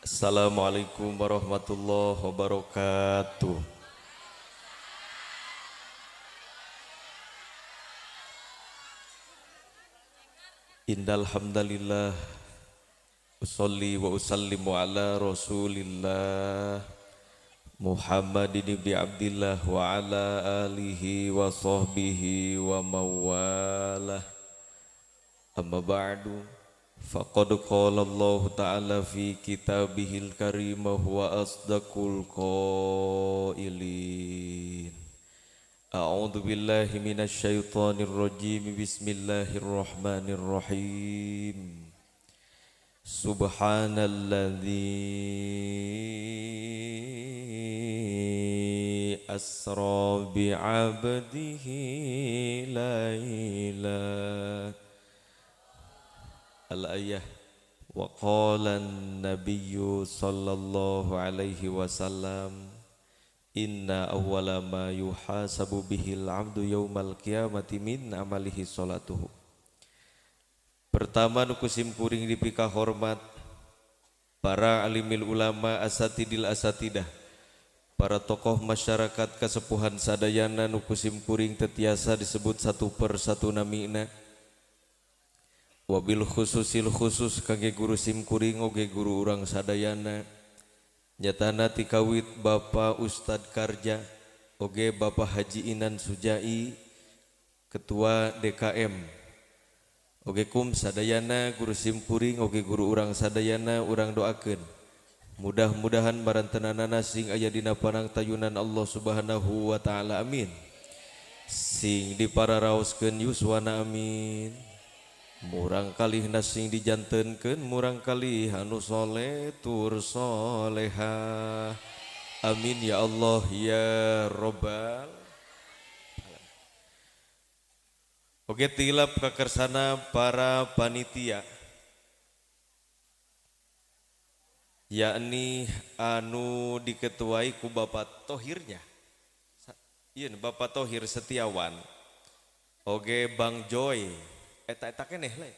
Assalamualaikum warahmatullahi wabarakatuh. Innal hamdalillah usolli wa usallimu ala Rasulillah Muhammadin ibni Abdillah wa ala alihi wa sahbihi wa mawalah. Amma ba'du. Faqad qala Allah Ta'ala fi kitabihil karim wa huwa asdaqul qailin. A'udzu billahi minasy syaithanir rajim. Bismillahirrahmanirrahim. Subhanalladzi asra bi'abdihi laila. Al-ayah. Wa qala an-nabiyyu sallallahu alaihi wasallam, inna awwala ma yuhasabu bihil abdu yaumal qiyamati min amalihi salatuhu. Pertama nu kusim kuring dipika hormat para alimil ulama asatidil asatidah, para tokoh masyarakat kasepuhan sadayana nu kusim kuring tetiasa disebut satu per satu namina. Wabil khususil khusus kage guru sim kuring oge guru urang sadayana. Nyatana tikawit Bapak Ustad Karja oge Bapak Haji Inan Sujai Ketua DKM oge kum sadayana guru sim kuring oge guru urang sadayana urang doakeun mudah-mudahan barantenanana sing aya dina panangtayunan Allah Subhanahu wa taala amin, sing dipararaoskeun yuswana amin, murang kalih nasing dijantenkeun murang kalih anu soleh tur soleha amin ya Allah ya robbal. Oke tilap kakersana para panitia yakni anu diketuai ku Bapak Tohirnya iya Bapak Tohir Setiawan oge Bang Joy eta keneh le.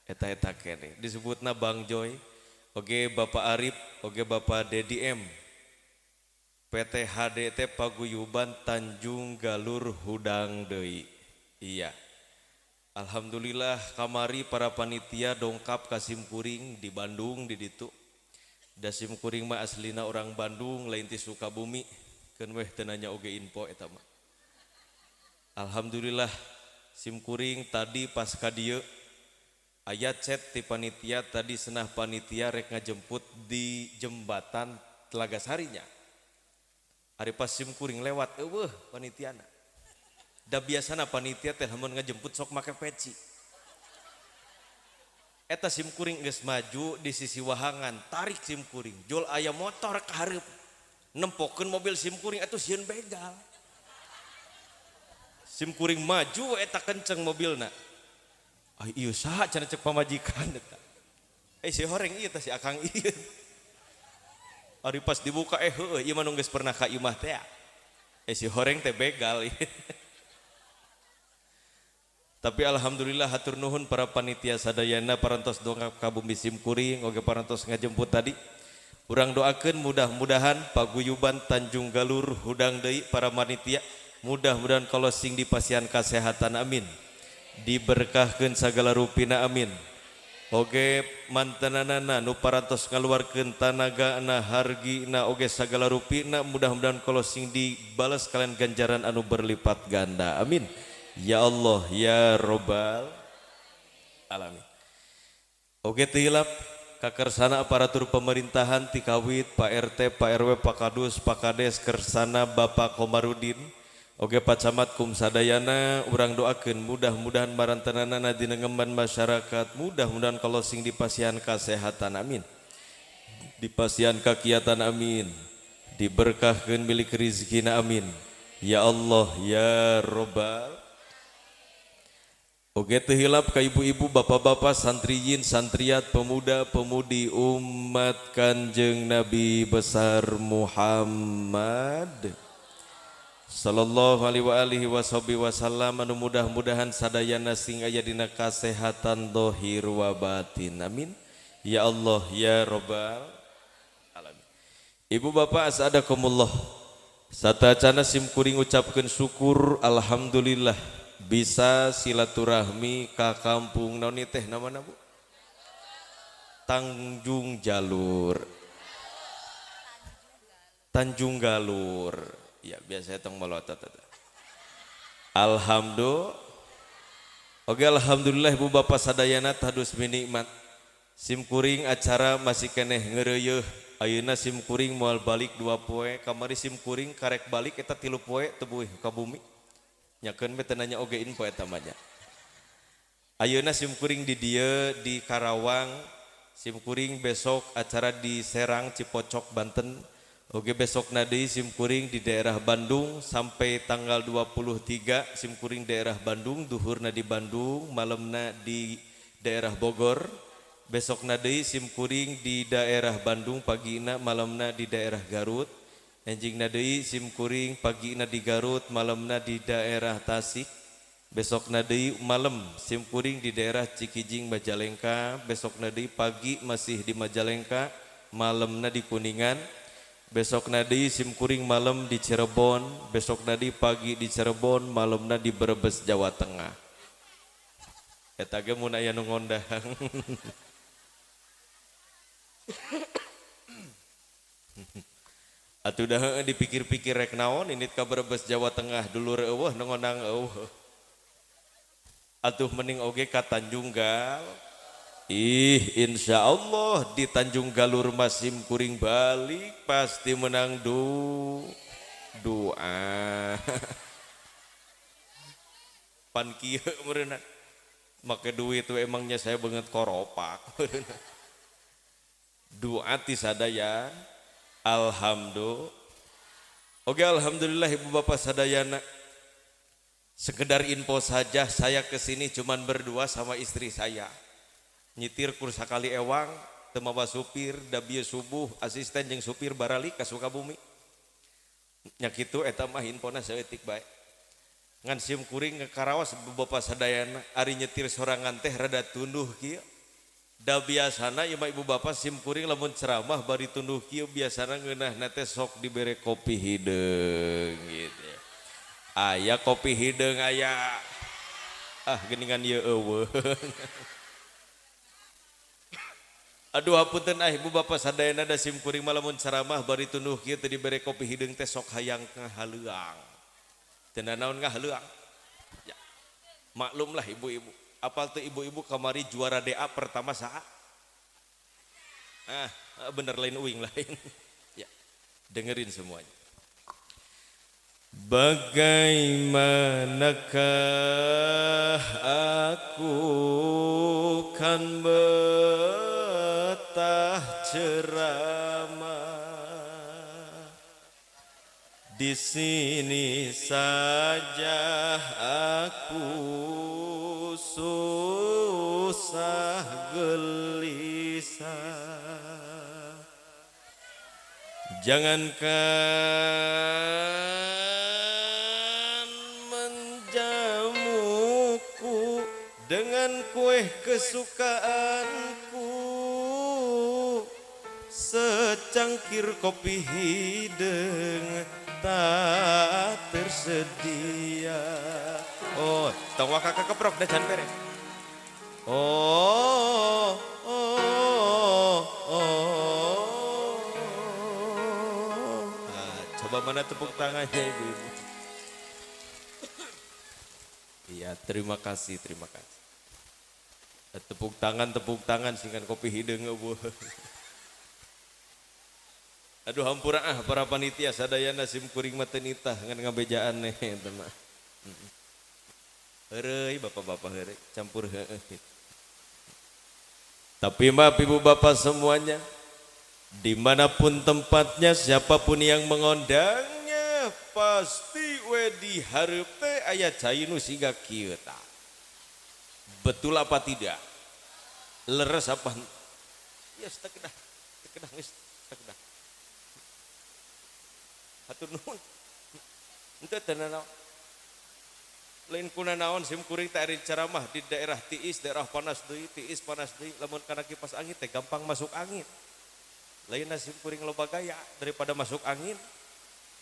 Eta keneh disebutna Bang Joy, oge Bapak Arif, oge Bapak Dedi M. PT HDT Paguyuban Tanjung Galur Hudang Deui. Iya. Alhamdulillah kamari para panitia dongkap ka sim kuring di Bandung di ditu. Da sim kuring mah aslina orang Bandung lain ti Sukabumi. Keun weh teu nanya oge info eta mah. Alhamdulillah sim kuring tadi pas ka dieu aya chat ti panitia tadi senah panitia rek ngajemput di jembatan Telaga Sarinya. Ari pas sim kuring lewat eueuh panitiana. Da biasana panitia teh lamun ngajemput sok make peci. Eta sim kuring geus maju di sisi wahangan, tarik sim kuring, jol aya motor ka hareup. Nempokeun mobil sim kuring atuh sieun begal. Sim kuring maju eta kenceng mobilna. Ah ieu saha cenah cek pamajikan eta. Si horeng ieu teh si akang ieu. Ari pas dibuka heueuh ieu mah nu geus pernah ka imah teh. Si horeng teh begal. Tapi alhamdulillah hatur nuhun para panitia sadayana parantos dongkap ka bumi sim kuring oge parantos ngajemput tadi. Urang doakeun mudah-mudahan paguyuban Tanjung Galur Hudang Deui para panitia mudah-mudahan kalau sing dipasihan kesehatan amin, diberkahkeun sagala rupina amin, oge mantenanana nu parantos ngaluarkeun tanagana hargina oge sagala rupina mudah-mudahan kalau sing dibalas kalian ganjaran anu berlipat ganda amin ya Allah ya robbal alamin. Oge tilap kakersana aparatur pemerintahan tikawit Pak RT, Pak RW, Pak Kadus, Pak Kades kersana Bapak Komarudin oge Pak Camat kum sadayana urang doakeun mudah-mudahan barantenanana dina ngemban masyarakat mudah-mudahan kalau sing dipasihan kesehatan amin, dipasihan kakiatan amin, diberkahkeun milik rizkina amin ya Allah ya robbal. Oge teu hilap ka ibu-ibu bapak-bapak santriyin santriat pemuda pemudi umat Kanjeng Nabi besar Muhammad sallallahu alaihi wasallam anu mudah-mudahan sadayana sing aya dina kasehatan dohir wa batin amin Ya Allah ya Rabbal alamin. Ibu bapak asadakumullah. Satacana sim kuring ucapkeun syukur alhamdulillah bisa silaturahmi ka kampung naon teh namana Bu? Tanjung Jalur. Tanjung Galur. Ya biasa tong melotot. Alhamdulillah. Oke alhamdulillah ibu bapak sadayana tadus minikmat. Sim kuring acara masih keneh ngeureueuh. Ayeuna sim kuring moal balik 2 poe. Kamari sim kuring karek balik eta 3 poe teu buih ka bumi. Nyakeun we teu nanya oge info eta mah nya. Ayeuna sim kuring di dieu di Karawang. Sim kuring besok acara di Serang Cipocok Banten. Oke besok deui sim kuring di daerah Bandung sampai tanggal 23 sim kuring daerah Bandung, duhurna di Bandung, malamna di daerah Bogor. Besok deui sim kuring di daerah Bandung, pagina malamna di daerah Garut. Enjingna deui sim kuring pagina di Garut, malamna di daerah Tasik. Besok deui malam sim kuring di daerah Cikijing Majalengka. Besok deui pagi masih di Majalengka, malamna di Kuningan. Besok deui sim kuring malam di Cirebon. Besok deui pagi di Cirebon, malamna di Brebes Jawa Tengah. Eta ge mun aya nu ngondang. Atuh dah dipikir-pikir rek naon ini ka Brebes Jawa Tengah dulur eueuh nu ngondang eueuh. Atuh mending oge ka Tanjung Gal. Insya Allah di Tanjung Galur Masim kuring balik pasti menang doa. Pan kieu meureunna. Make duit itu emangnya saya banget koropak. Doa ti sadaya. Alhamdulillah. Oke alhamdulillah ibu bapak sadayana. Sekedar info saja saya kesini cuman berdua sama istri saya. Nyitir kursa kali ewang temawa supir da bieu subuh asisten jeung supir baralik ka Sukabumi nya kitu eta mah infona saeutik bae ngan sim kuring ngakaraos bapak sadayana ari nyetir sorangan teh rada tunduh kieu da biasana ieu mah ibu bapak sim kuring lamun ceramah bari tunduh kieu biasana ngeunahna teh sok dibere kopi hideung gitu ya. Aya kopi hideung aya geuningan ieu eueuh. Aduh hapunten ibu bapak sadayana da sim kuring malamun ceramah bari tunduh kieu teu dibere kopi hideung teh sok hayang ngahaleuang. Teu naon ngahaleuang. Ya. Maklum lah ibu-ibu. Apal teu ibu-ibu kamari juara DA pertama saha? Bener lain uing lain. Ya. Dengerin semuanya. Bagaimanakah aku kan betah ceramah di sini saja aku susah gelisah. Jangankan menjamuku dengan kue kesukaanku, secangkir kopi hideung tak tersedia. Oh, tong waka keprok da can bere. Oh. Coba mana tepuk tangannya ibu-ibu. Iya, terima kasih. Tepuk tangan singkan kopi hideung eueuh. Aduh hampura para panitia sadayana sim kuring mah teu nitah ngan ngabejaan nih eta mah. Heureuy bapak-bapak heureuy campur heueuh. Tapi maaf ibu bapak semuanya, dimanapun tempatnya siapapun yang mengundangnya pasti we dihareup teh aya cai nu siga kieu tah. Betul apa tidak? Leres apa? Ya sakedah geus sakedah. Hatur nuhun. Henteu teu nanaon. lain kuna naon sim kuring teh ari ceramah di daerah tiis, daerah panas deui, lamun kana kipas angin teh gampang masuk angin. Lain sim kuring loba gaya daripada masuk angin,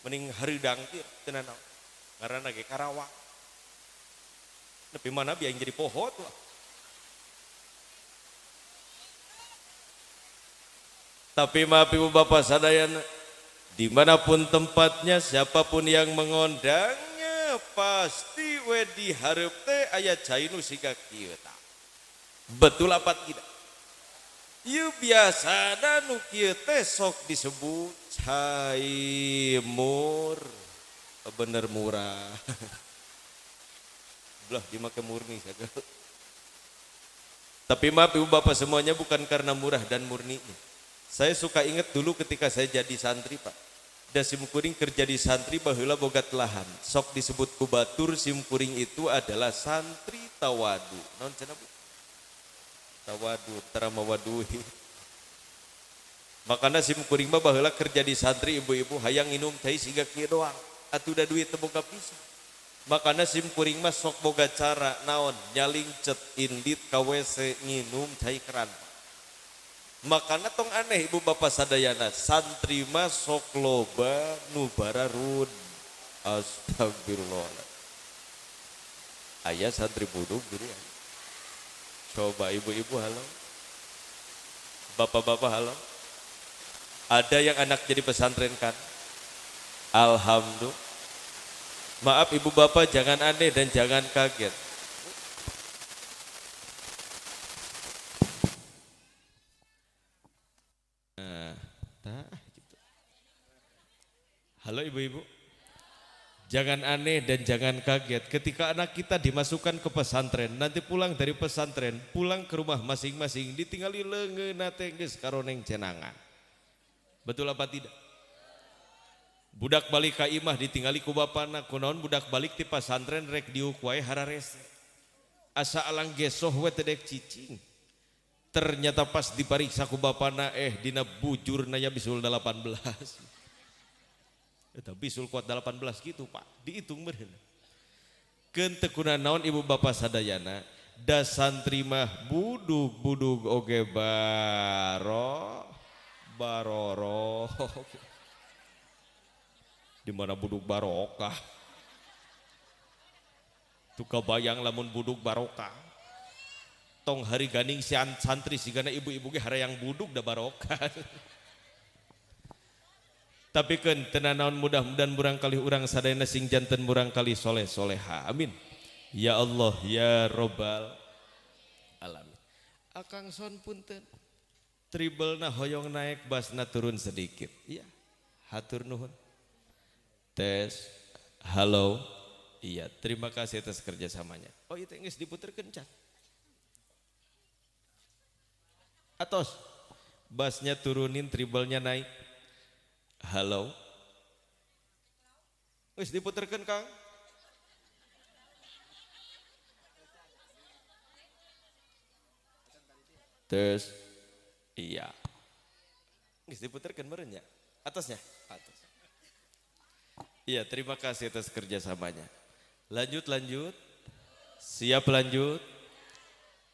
mending hareudang kieu teu naon. Ngaranna ge Karawang. Nepi mana biar jadi pohon lah. Tapi maaf ibu bapak sadayana, dimanapun tempatnya, siapapun yang mengundangnya, pasti we dihareup teh aya cai nu siga kieu tah. Betul apa tidak? Ieu biasana nu kieu teh sok disebut cai bener murah. Belah dimakai murni saja. Tapi maaf ibu bapak semuanya bukan karena murah dan murninya. Saya suka ingat dulu ketika saya jadi santri Pak. Da simkuring kerja di santri baheula bogat lahan. Sok disebut kubatur simkuring itu adalah santri tawadu. Naon cenah Bu? Tawadu, taramawaduhi. Makanya simkuring mah baheula kerja di santri ibu-ibu hayang minum teh siga kieu doang. Atuh da duit teu boga pisan. Makanya simkuring mah sok boga cara naon nyaling cet indit ka WC nginum cai keran. Makanya tong aneh ibu bapak sadayana santri mah sok loba nu bararun. Astagfirullah. Aya santri buduk gini. Coba ibu-ibu halo. Bapak-bapak halo. Ada yang anak jadi pesantren kan? Alhamdulillah. Maaf ibu bapak jangan aneh dan jangan kaget. Halo ibu-ibu, jangan aneh dan jangan kaget ketika anak kita dimasukkan ke pesantren, nanti pulang dari pesantren, pulang ke rumah masing-masing, ditinggali leungeunna teh geus karoneng cenangan. Betul apa tidak? Budak balik ka imah ditinggali ku bapana, kunaon budak balik ti pesantren rek diuk wae hararese. Asa alang gesoh we teh dek cicing. Ternyata pas dipariksa ku bapana dina bujurna ya bisul 18. Tapi bisul kuat 18 gitu Pak, dihitung meureun. Keun teu kuna naon ibu bapak sadayana, da santri mah budug-budug oge baroro. Di mana budug barokah? Tuh kabayang lamun budug barokah. Tong hari ganing si santri sigana ibu-ibu ge harayang budug da barokah. Tapi kan tenanawan mudah-mudahan murang kali urang sadayana sing janten murang kali soleh soleha. Amin. Ya Allah ya Robbal alamin. Akang son punten. Tribalna hoyong naik basna turun sedikit. Iya. Hatur nuhun. Tes. Halo. Iya, terima kasih atas kerjasamanya. Oh itu geus diputerkeun can. Atos. Basnya turunin, tribalnya naik. Halo. Geus diputerkeun Kang. Tes. Iya. Geus diputerkeun meureun nya. Atasnya? Atas. Iya, terima kasih atas kerjasamanya. Lanjut. Siap lanjut.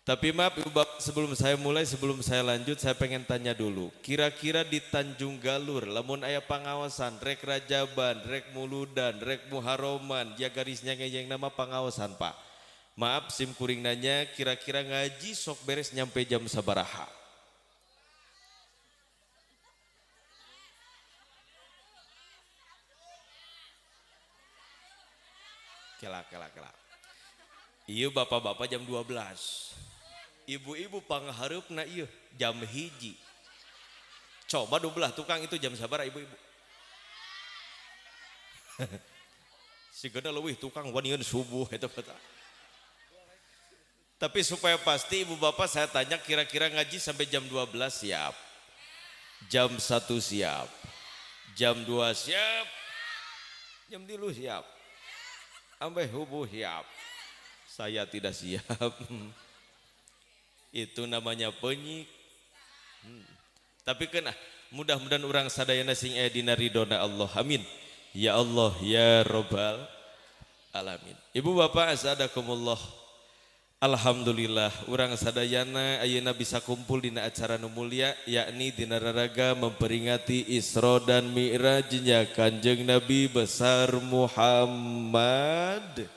Tapi maaf Ibu Bapak, sebelum saya lanjut, saya pengen tanya dulu. Kira-kira di Tanjung Galur, lamun aya pangawasan, rek Rajaban, rek Muludan, rek Muharoman, ya garisnya ngejeng nama pangawasan Pak. Maaf sim kuring nanya, kira-kira ngaji sok beres nyampe jam sabaraha? Kela. Iya bapak-bapak jam 12. Ibu-ibu panghareupna ieu jam 1. Coba belah tukang itu jam sabaraha ibu-ibu? Sigana leuwih tukang wanieun subuh eta kata. Tapi supaya pasti ibu bapak saya tanya kira-kira ngaji sampai jam 12 siap. Jam 1 siap. Jam 2 siap. Jam 3 siap. Sampai hubuh siap. Saya tidak siap. Itu namanya penyik. Tapi kena mudah-mudahan orang sadayana sing aya dina ridona Allah. Amin. Ya Allah ya Robbal alamin. Ibu bapak asadakumullah. Alhamdulillah urang sadayana ayeuna bisa kumpul dina acara nu mulia yakni dina raraga memperingati Isra dan Mi'rajnya Kanjeng Nabi besar Muhammad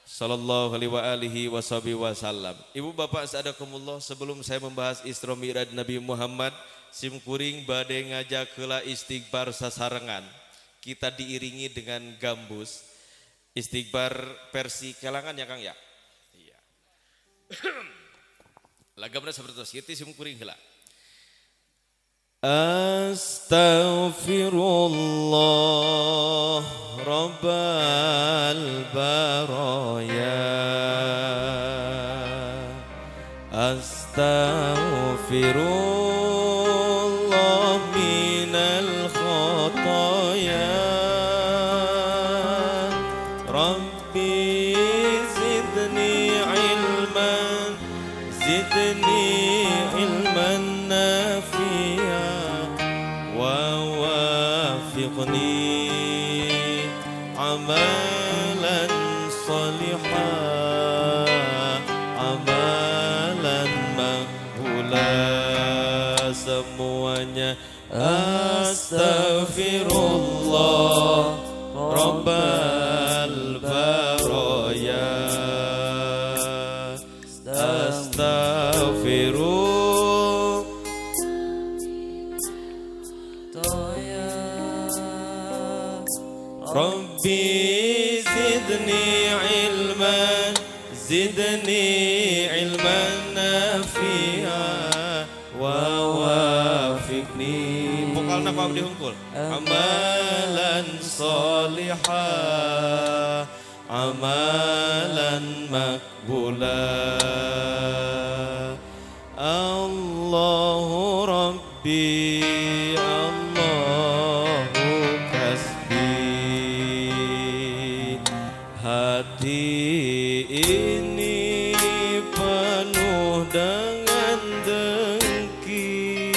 sallallahu alaihi wasallam. Ibu bapak asadakumullah, sebelum saya membahas Isra Mi'raj Nabi Muhammad, simkuring bade ngajak heula istighfar sasarengan. Kita diiringi dengan gambus istighfar versi kelangan ya Kang ya. Lagamna seperti itu, siti simkuring heula. Astaghfirullah rabbal baraya, astaghfirullah minal khataya, Rabbi zidni ilman, zidni ilman nafi'a, wa wafiqni amalan salihah, amalan makbula. Semuanya astaghfirullah rabbal baraya, astaghfirullah Rabbi zidni ilman, zidni ilman nafi'a, wa wafiqni vokalna Pak Abdi Hungkul amalan salihah, amalan makbula. Allahu Rabbi, Allahu kasbi, hati ini penuh dengan dengki,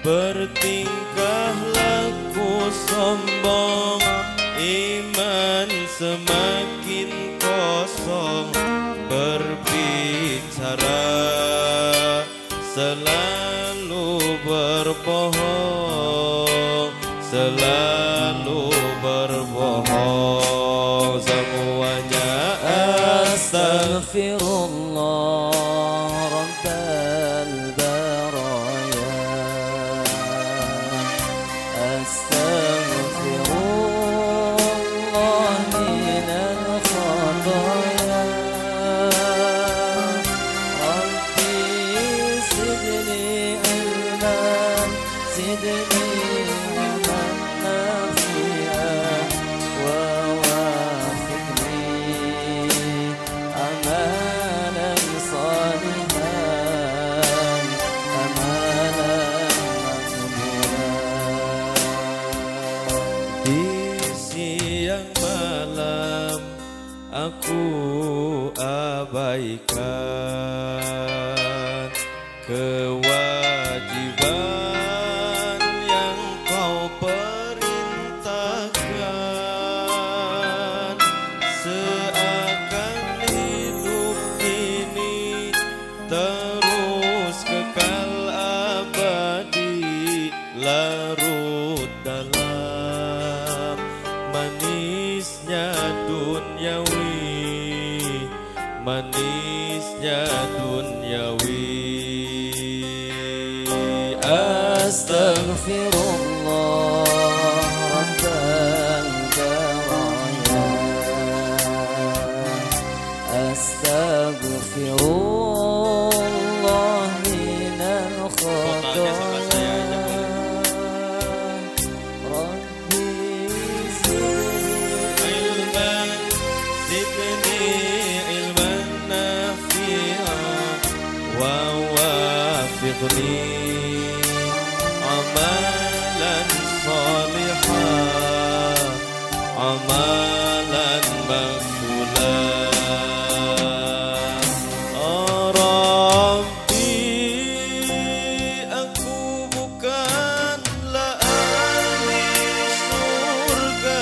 bertingkah laku sombong, iman semakin kosong, berbicara selalu berbohong, selalu berbohong. Semuanya astaghfirullah rabbal baraya, astaghfirullah minal khataya, Rabbi zidni ilman, zidni ilman nafi'a, wa wafiqni amalan salihan, amalan makbulan. di siang malam aku abaikan kewajiban yang kau perintahkan, seakan hidup ini terus kekal abadi, larut dalam manisnya duniawi, manisnya duniawi. Astaghfirullah rabbal baraya, astaghfirullah minal Vokalnya sama saya aja boleh. khataya, Rabbi zidni Ilman, zidni ilman nafi'a, wa wafiqni amalan salihah, amalan makbula. Rabbi, aku bukanlah ahli surga,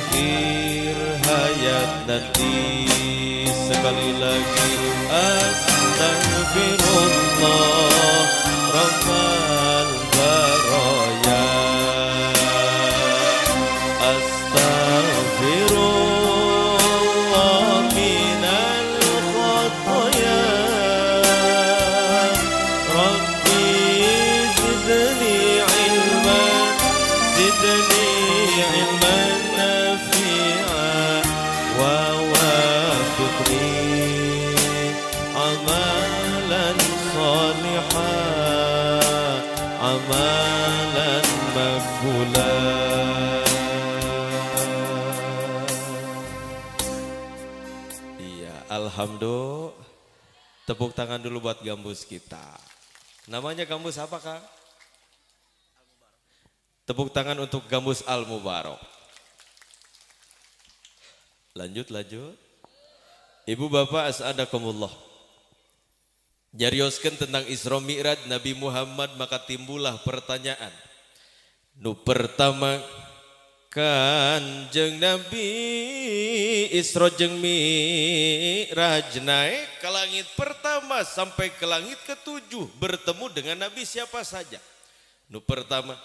akhir hayat nanti. Sekali lagi astagfirullah rabbal baraya. Astagfirullah minal khataya. Rabbi zidni ilman, zidni ilman nafi'a, wa wafiqni amalan salihah, amalan makbulah. Iya, alhamdulillah. Tepuk tangan dulu buat gambus kita. Namanya gambus apa, Kang? Tepuk tangan untuk gambus Al Mubarak. Lanjut. Ibu bapak as'adakumullah. Jarioskeun tentang Isra Mi'raj Nabi Muhammad, maka timbullah pertanyaan. Nu pertama, Kanjeng Nabi Isra jeung Mi'raj naik ke langit pertama sampai ke langit ketujuh, bertemu dengan Nabi siapa saja. Nu pertama.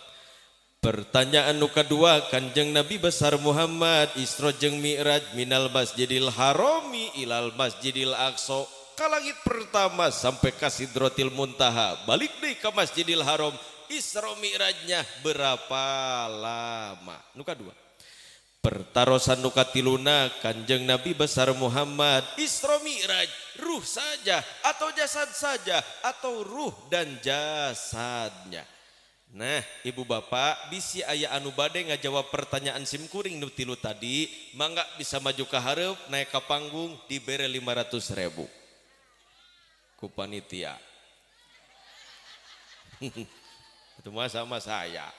Pertanyaan nu kedua, Kanjeng Nabi besar Muhammad Isra jeung Mi'raj minal Masjidil Harami ilal Masjidil Aqsa, ka langit pertama sampai ka Sidratil Muntaha, balik deui ka Masjidil Haram. Isra Mi'rajnya berapa lama? Nu kadua. Pertarosan nu katiluna, Kanjeng Nabi besar Muhammad Isra Mi'raj ruh saja atau jasad saja atau ruh dan jasadnya. Nah, ibu bapak bisi aya anu bade ngajawab pertanyaan simkuring nu tilu tadi, mangga bisa maju ke hareup naik ke panggung dibere 500.000 ku panitia. Itu mah sama saya.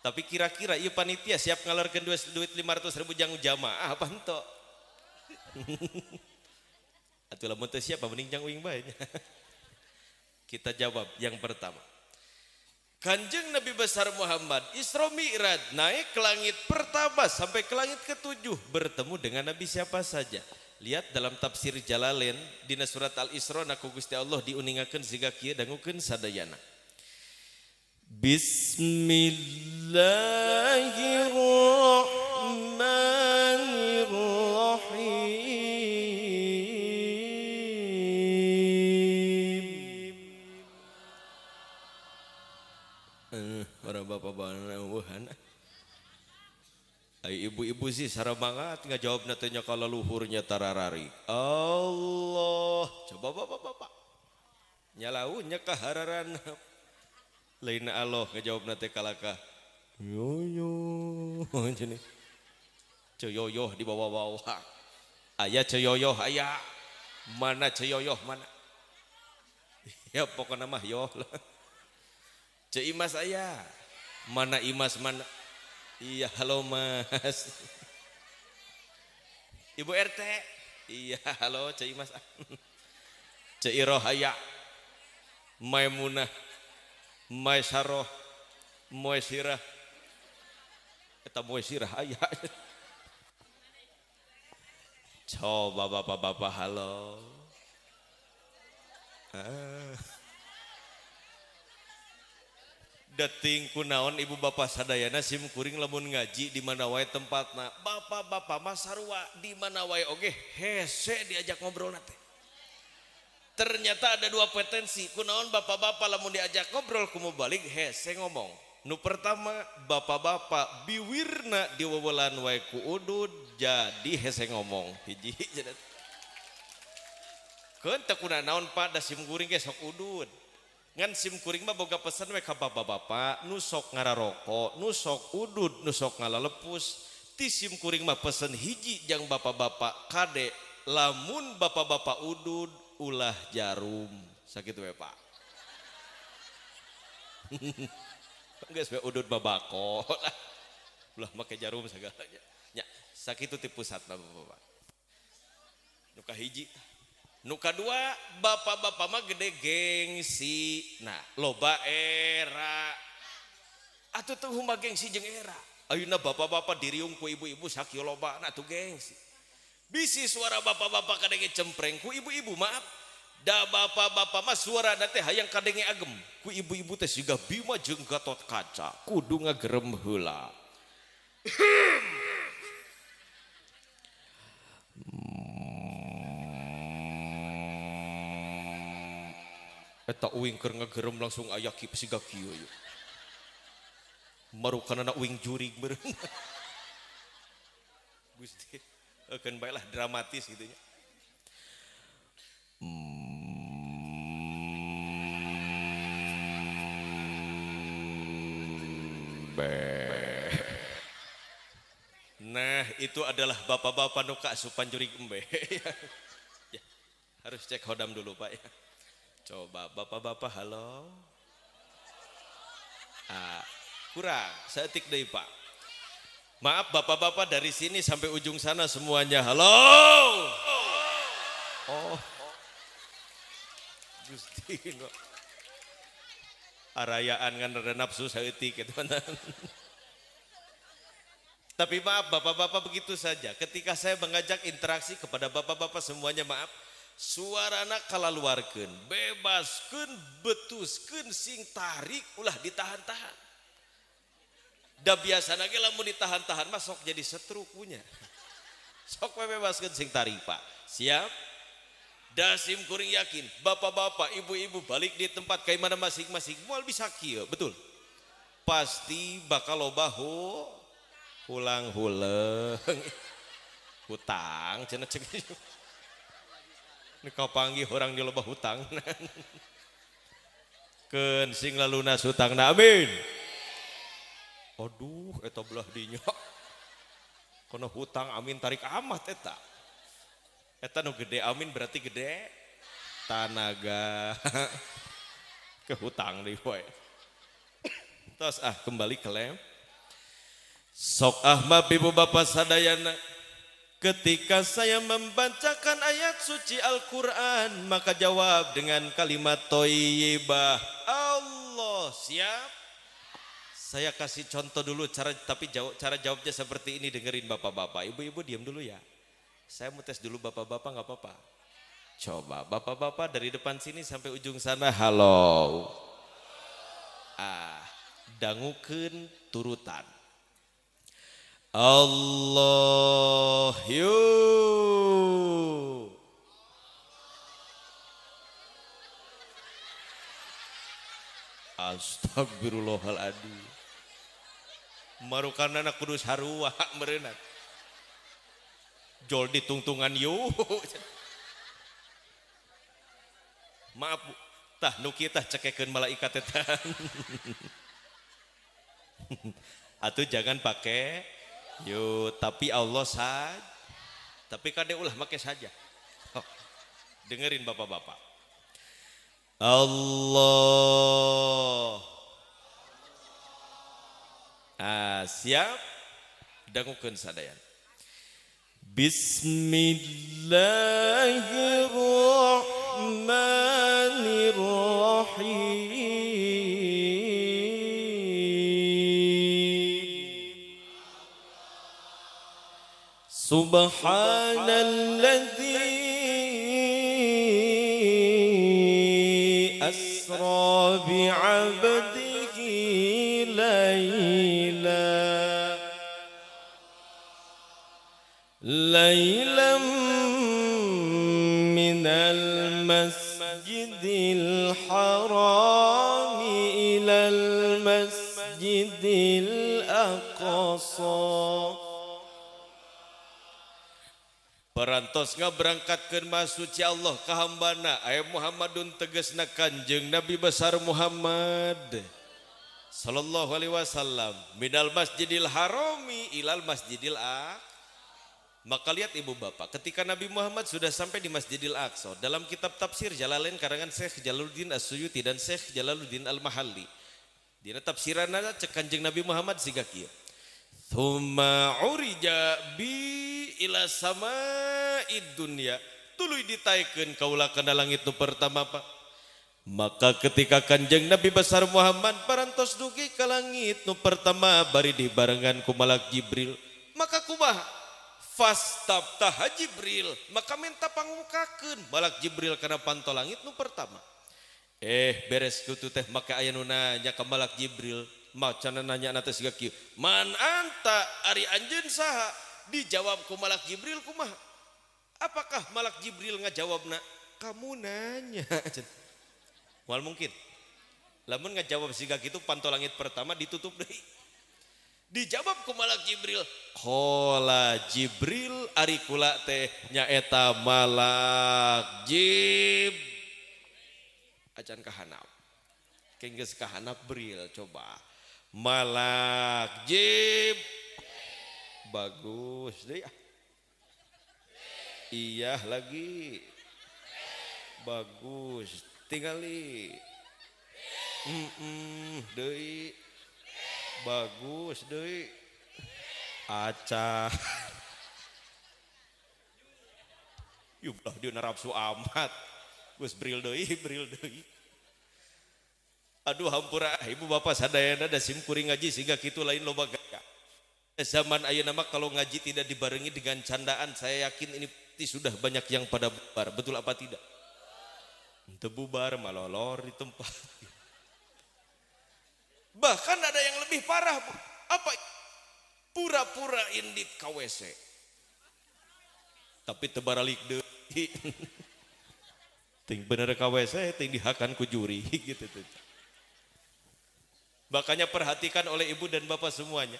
Tapi kira-kira ieu panitia siap ngalorkeun duit 500.000 jang jamaah apa henteu? Atuh lamun teu siap mending jang uing bae. Kita jawab yang pertama. Kanjeng Nabi besar Muhammad Isra Mi'raj naik ke langit pertama sampai ke langit ketujuh, bertemu dengan Nabi siapa saja. Lihat dalam tafsir Jalalain dina surat Al-Isra na ku Gusti Allah diuningakeun siga kieu dangukeun sadayana. Bismillahirrahmanirrahim. Para bapak-bapak, ay ibu-ibu sih saramangat ngajawab natanya kalau luhurnya tararari. Allah, coba bapak-bapak nyalaunya kahararan. Lain Allah ngejawab nate kalaka yoyo jadi ceyoyoh di bawah-bawah ayah ceyoyoh ayah mana ceyoyoh mana ya pokoknya mah yoh lah ceimas ayah mana imas mana iya halo mas ibu RT iya halo ceimas ceiroh ayah Maimunah Maisaroh, Moesirah, eta Moesirah aya. Coba bapak-bapak halo. Dating kunaon ibu bapak sadayana sim kuring lamun ngaji di mana wae tempatna. Bapak-bapak mah sarua di mana wae oge hese diajak ngobrol nate. Ternyata ada dua potensi. Kunaon bapak-bapak lamun diajak ngobrol kumu balik hese ngomong. Nu pertama bapak-bapak biwirna diwewelan wae ku udud jadi hese ngomong. Hiji jadat. Keun teu kunaon Pak da sim kuring ge sok udud. Ngan sim kuring mah boga pesan we ka bapak-bapak nu sok ngararoko, nu sok udud, nu sok ngalalepus. Ti sim kuring mah pesen hiji jang bapak-bapak kade lamun bapak-bapak udud ulah jarum sakit we Pak. Geus we udud babako lah. Ulah make jarum sagalanya. Nya sakitu ti pusatna Bapak. Nu kahiji. Nu kadua bapak-bapak mah gede gengsi. Nah, loba era. Atuh teu huma gengsi jeung era. Ayeuna bapak-bapak diriung ku ibu-ibu sakieu lobana tuh gengs. Bisi suara bapak-bapak kadenge cempreng ku ibu-ibu maaf. Da bapak-bapak mah suara teh hayang kadenge agem. Ku ibu-ibu teh siga Bima jeung Gatot Kaca kudu ngagerem heula. Eta uing keur ngagerem langsung aya kieu siga kieu. Marukanana uing jurig meureun. Gusti, akeun bae lah dramatis gitu nya. Nah, itu adalah bapak-bapak nu kaasupan jurig embe. Ya, harus cek hodam dulu, Pak ya. Coba bapak-bapak halo. Kurang, seetik deui Pak. Maaf bapak-bapak dari sini sampai ujung sana semuanya halo. Oh. Gusti no. Arayaan ngan rada nafsu saeutik gitu. Tapi maaf bapak-bapak begitu saja. Ketika saya mengajak interaksi kepada bapak-bapak semuanya maaf. Suarana kalaluarkeun, bebaskeun, betuskeun sing tarik ulah ditahan-tahan. Da biasana ge lamun ditahan-tahan mah sok jadi setruk punya. Sok bebaskeun sing tarik Pak. Siap? Dasim kuring yakin, bapak-bapak, ibu-ibu balik di tempat kayak mana masing-masing moal bisa kieu, betul? Pasti bakal loba hulang-huleng. Hutang cenah cek. Ini kau panggil orang di loba hutang. Keun sing lalunas hutangna amin. Aduh eta belah dinya. Kono hutang amin tarik amat eta. Eta nu gede amin berarti gede tanaga. Ke hutang deui we. Tos kembali ke lem. Sok ahmad ibu bapak sadayana. Ketika saya membacakan ayat suci Al-Quran, maka jawab dengan kalimat thayyibah. Allah, siap? Saya kasih contoh dulu, cara jawabnya seperti ini, dengerin bapak-bapak. Ibu-ibu diam dulu ya. Saya mau tes dulu bapak-bapak, nggak apa-apa. Coba bapak-bapak dari depan sini sampai ujung sana, halo. Dangukeun turutan. Allah yuk. Astagfirullahaladzim. Marukanana kudu sarua mereunat. Jol ditungtungan yuk. Maaf Bu, tah nu kieu tah cekekeun malaikat eta. Atuh jangan pakai yuk, tapi Allah saja. Tapi kade ulah make saja. Oh, dengerin bapak-bapak. Allah. Siap? Dangukeun sadayan. Bismillahirrahmanirrahim. Subhanalladzi asra bi'abdihi laylan minal masjidil haram ilal masjidil aqsa. Parantos ngaberangkatkeun masuci Allah ka hambana aya Muhammadun tegasna Kanjeng Nabi besar Muhammad sallallahu alaihi wasallam minal masjidil harami ilal masjidil aqsa. Maka lihat ibu bapak, ketika Nabi Muhammad sudah sampai di Masjidil Aqsa, dalam kitab tafsir Jalalain karangan Syekh Jalaluddin As-Suyuti dan Syekh Jalaluddin Al-Mahalli, dina tafsiranna cek Kanjeng Nabi Muhammad siga kieu. Tsumma urija bi ila sama'id dunya. Tuluy ditaikeun kaula kana langit nu pertama Pak. Maka ketika Kanjeng Nabi besar Muhammad parantos dugi ka langit nu pertama bari dibarengan ku malak Jibril, maka kumaha fastabtaha Jibril, maka minta pangmukakeun malak Jibril kana panto langit nu pertama. Beres kitu teh maka aya nu nanya ka malak Jibril, macana nanya na teh siga kieu, man anta ari anjeun saha? Dijawab ku malak Jibril kumaha? Apakah malak Jibril ngajawabna? Kamu nanya. Wal mungkin lamun ngajawab siga gitu panto langit pertama ditutup deui. Dijawab ku malak Jibril, qala Jibril ari kula teh nyaeta malak Jib acan kahanap kenggeus kahanap bril coba malak Jib bagus deui. Iya lagi bagus tingali deui bagus deui aca yublah dia narapsu amat geus bril deui aduh hampura ibu bapak sadayana da sim kuring ngaji sehingga kitu lain loba gaya zaman ayeuna mah kalau ngaji tidak dibarengi dengan candaan saya yakin ini sudah banyak yang pada bubar, betul apa tidak? Ente bubar malolor di tempat. Bahkan ada yang lebih parah, apa? Pura-pura indit KWC. Tapi tebaralik deui. Ting bener KWC, ting dihakan ku juri gitu tuh. Makanya perhatikan oleh ibu dan bapak semuanya.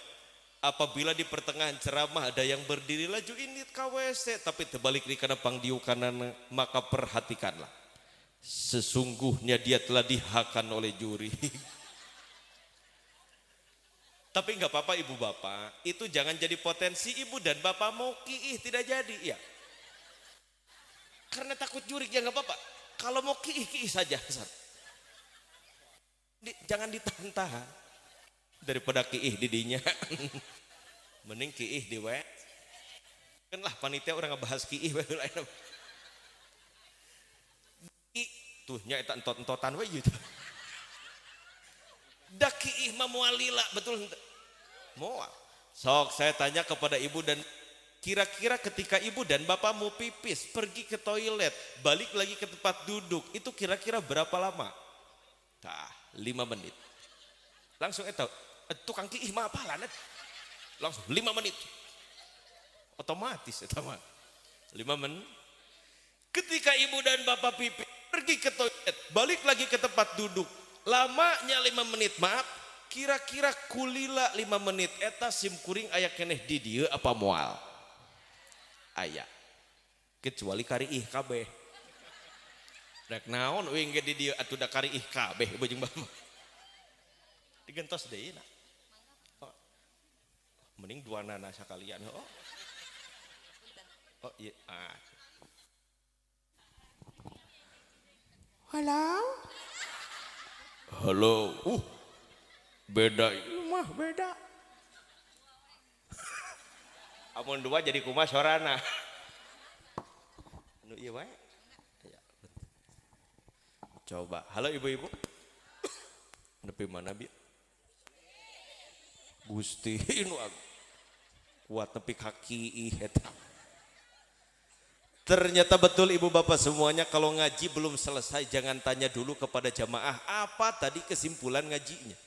Apabila di pertengahan ceramah ada yang berdiri laju indit KWC tapi terbalik di kana pangdiukanana, maka perhatikanlah. Sesungguhnya dia telah dihakan oleh juri. Tapi enggak apa-apa ibu bapak, itu jangan jadi potensi ibu dan bapak mau kiih tidak jadi ya. Karena takut juri ya enggak apa-apa. Kalau mau kiih saja. Jangan ditahan-tahan. Daripada kiih didinya. Mending kiih di we. Kan lah panitia orang ngebahas kiih lain. Tuh nya eta entot-entotan we gitu. Da kiih mah moal lila betul henteu? Moal. Sok saya tanya kepada ibu dan kira-kira ketika ibu dan bapak mau pipis, pergi ke toilet, balik lagi ke tempat duduk, itu kira-kira berapa lama? Tah, 5 menit. Langsung eta tukang kiih mah apalan langsung 5 menit. Otomatis eta mah. 5 menit. Ketika ibu dan bapak pipis, pergi ke toilet, balik lagi ke tempat duduk. Lamanya 5 menit, maaf. Kira-kira kulila 5 menit eta sim kuring aya keneh di dieu apa moal? Aya. Kecuali kariih kabeh. Rek naon euy ge di dieu atuh da kariih kabeh ibu jeung bapak. Digentos deui na. Oh. Mending duanana sakalian. Oh iya. Halo. Beda mah beda. Amun dua jadi kumaha sorana. Nu ieu wae. Coba. Halo ibu-ibu. Nepi mana bi? Gusti nu kuat nepi kaki eta. Ternyata betul ibu bapak semuanya kalau ngaji belum selesai jangan tanya dulu kepada jamaah apa tadi kesimpulan ngajinya.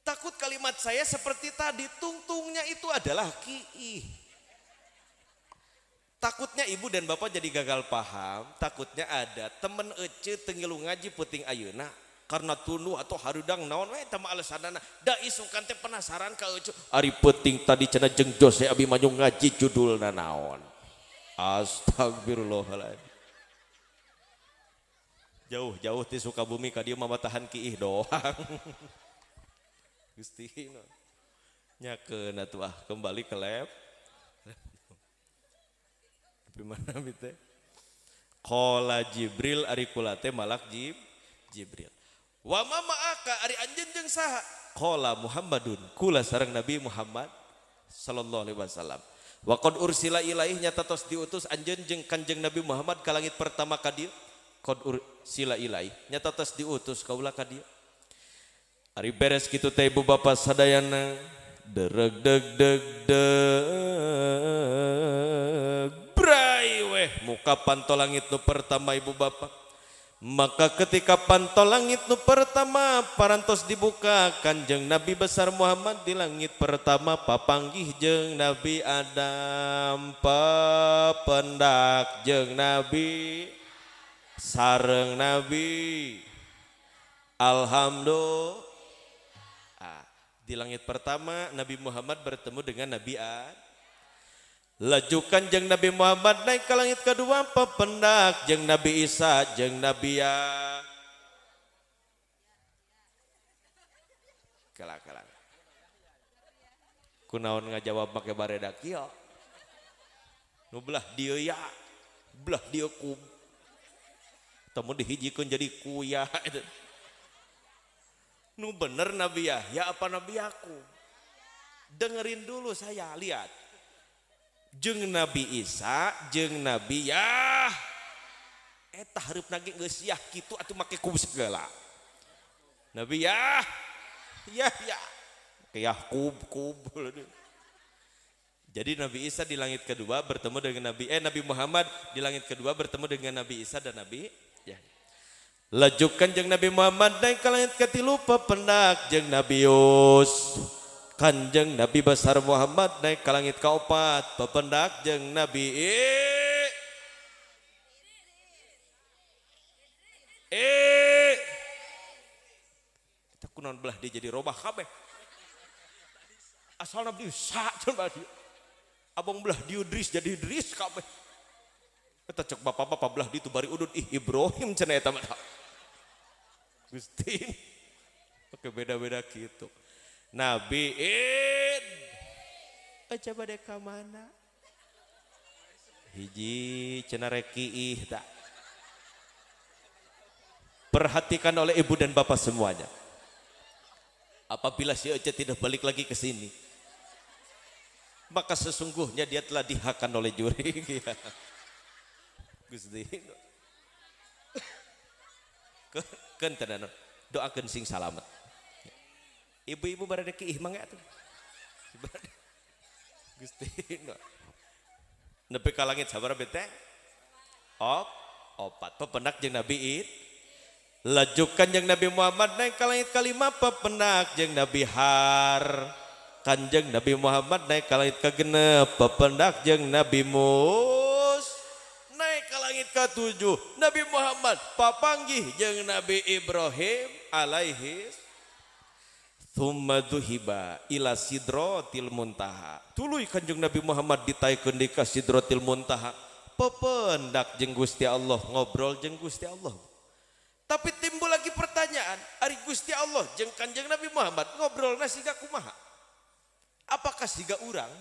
Takut kalimat saya seperti tadi tungtungnya itu adalah kiih. Takutnya ibu dan bapak jadi gagal paham, takutnya ada temen ece tengilu ngaji puting ayeuna karena tunu atau harudang naon we tama alasanana da isukan teh penasaran ka ece ari peuting tadi cenah jeung Jose abi maju ngaji judulna naon. Astagfirullahaladzim. Jauh-jauh ti Sukabumi ka dieu mamatahan kiih doang. Gusti nyakeun atuh kembali ke lab. Di mana teh? Qala Jibril ari kula teh malak Jibril. Wa ma ma'aka ari anjeun jeung saha? Qala Muhammadun kula sareng Nabi Muhammad sallallahu alaihi wasallam. Wa qad ursila ilaih nyata tos diutus anjeun jeung Kanjeng Nabi Muhammad ka langit pertama ka dieu. sila ilahi nyata tos diutus kaulah ka dieu. Ari beres kitu teh ibu bapak sadayana dereg deg deg deg brai weh muka pantol langit nu pertama ibu bapak. Maka ketika pantol langit nu pertama parantos dibuka Kanjeng Nabi besar Muhammad di langit pertama papanggih jeung Nabi Adam papendak jeung Nabi sareng Nabi alhamdulillah. Di langit pertama Nabi Muhammad bertemu dengan Nabi Adam. Laju Kanjeng Nabi Muhammad naik ke langit kedua pependak jeung Nabi Isa jeung Nabi kalah kunaon ngajawab make baredak kieu nu belah dieu ya belah dieu ku temu dihijikeun jadi kuya itu nu bener Nabi ya apa Nabi aku dengerin dulu saya lihat jeung Nabi Isa jeung Nabi Yah eta hareupna ge geus yah kitu atuh make kub segala Nabi Yah kub jadi Nabi Isa di langit kedua bertemu dengan Nabi Muhammad di langit kedua bertemu dengan Nabi Isa dan Nabi Yah. Laju Kanjeng Nabi Muhammad naik ke langit katilu pependak jeung Nabi Yus. Kanjeng Nabi besar Muhammad naik ke langit kaopat pependak jeung Nabi kita kunaon belah dia jadi robah kabeh asal Nabi sa coba dia abang belah dia Idris jadi Idris kabeh kita cek bapak-bapak belah di itu bari udud Ibrahim cenah eta mah Gusti pakai beda-beda gitu Nabi coba dek ka mana hiji cenah reki tak perhatikan oleh ibu dan bapak semuanya apabila si Ece tidak balik lagi ke sini maka sesungguhnya dia telah dihakan oleh juri Gusti kentenan doakeun sing salamet ibu-ibu barade ki mangga atuh Gusti nepi ka langit sabaraha beteng opat pependak jeung Nabi Id laju Kanjeng Nabi Muhammad naik ka langit kalima pependak jeung Nabi Har Kanjeng Nabi Muhammad naik ka langit kagenep pependak jeung Nabi Mus naik ka langit katujuh Nabi Muhammad papanggih jeung Nabi Ibrahim alaihi thumma dhuhiba ila sidratil muntaha tuluy Kanjeng Nabi Muhammad ditaikeun di ka sidratil muntaha pependak jeung Gusti Allah ngobrol jeung Gusti Allah. Tapi timbul lagi pertanyaan ari Gusti Allah jeung Kanjeng Nabi Muhammad ngobrolna siga kumaha apakah siga urang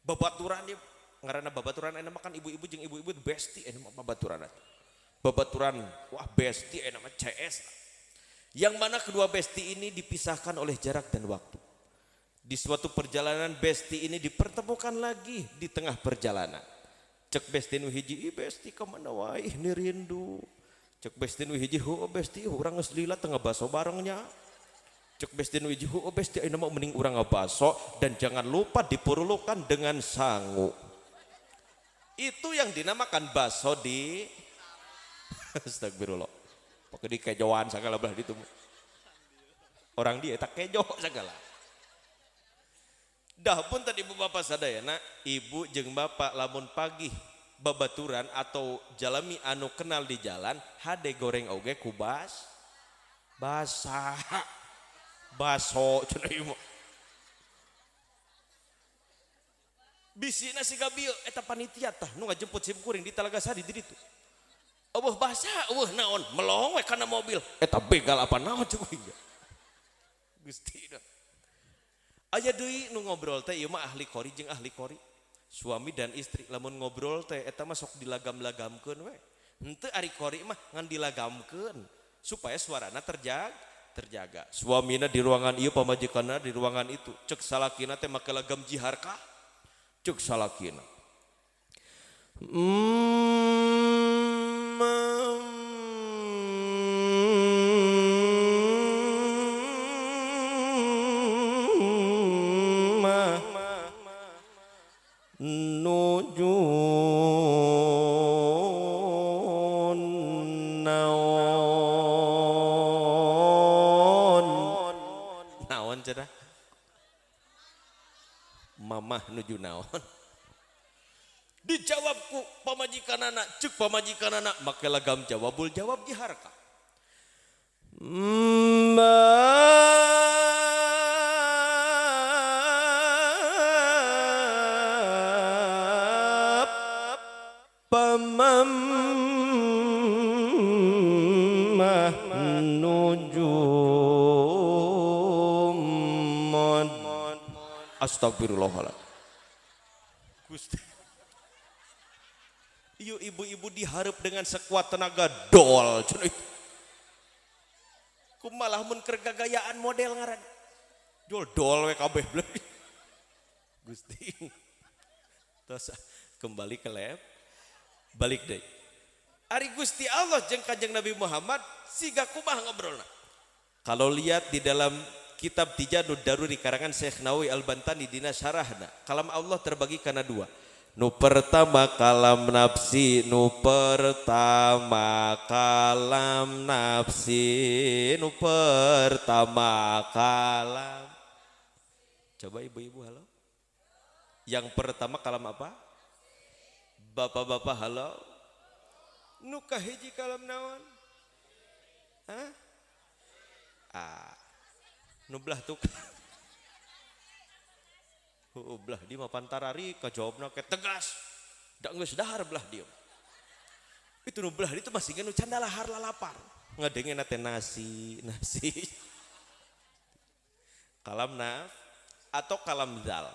babaturan ieu ngaranna babaturan aya mah kan ibu-ibu jeung ibu-ibu besti aya mah babaturan babaturan wah besti aya mah CS yang mana kedua besti ini dipisahkan oleh jarak dan waktu. Di suatu perjalanan besti ini dipertemukan lagi di tengah perjalanan. Cek besti nu hiji, besti kemana wae ini rindu. Cek besti nu hiji, besti urang geus lila tengah baso barengnya. Cek besti nu hiji, besti ayeuna mah mending urang ngabaso dan jangan lupa dipurulukan dengan sangu. Itu yang dinamakan baso di astagfirullah. Pakai di kejoan segala belah ditu. Orang dia tak kejo segala. Dah pun tadi ibu bapak sadayana, ibu jeung bapak lamun pagi babaturan atau jalami anu kenal di jalan, hade goreng oge kubas basah. Baso cenah ieu mah. Bisina siga bieu eta panitia tah nu ngajemput sim kuring di Talaga Sari di ditu. Eueuh basa, eueuh naon, melong we kana mobil. Eta begal apa naon cuy. Gusti dah. Aya deui nu ngobrol teh ieu mah ahli qori jeung ahli qori. Suami dan istri lamun ngobrol teh eta mah sok dilagam-lagamkeun we. Henteu ari qori mah ngan dilagamkeun supaya suarana terjaga. Suamina di ruangan ieu pamajikanna di ruangan itu. Cek salakina teh make lagam jiharka. Cek salakina. nujun naon naon cenah mamah nuju naon dijawabku pamajikan anak cek pamajikan anak make lagam jawabul jawab diharka pamamah nujumon astagfirullahaladzim Gusti ibu-ibu diharap dengan sekuat tenaga dol kumalah mun keur gagayaan model ngaran dol we kabeh beuleuh Gusti tos kembali ke lab balik deui ari Gusti Allah jeung Kanjeng Nabi Muhammad siga kumaha ngobrolna kalau lihat di dalam kitab Tijanud Daruri karangan Syekh Nawawi Al-Bantani dina syarahna kalam Allah terbagi kana dua nu pertama kalam nafsi nu pertama kalam nafsi nu pertama kalam coba ibu-ibu halo yang pertama kalam apa bapak-bapak halo nu kahiji kalam naon hah nu belah tuh belah dia mah pantarari kajawabna ke tegas da geus dahar belah dia itu nu belah itu masih nu can dahar lalapar ngadengena teh nasi kalam naf atau kalam zal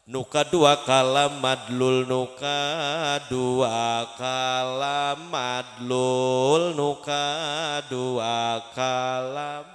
nu kadua kalam madlul nu kadua kalam madlul nu kadua kalam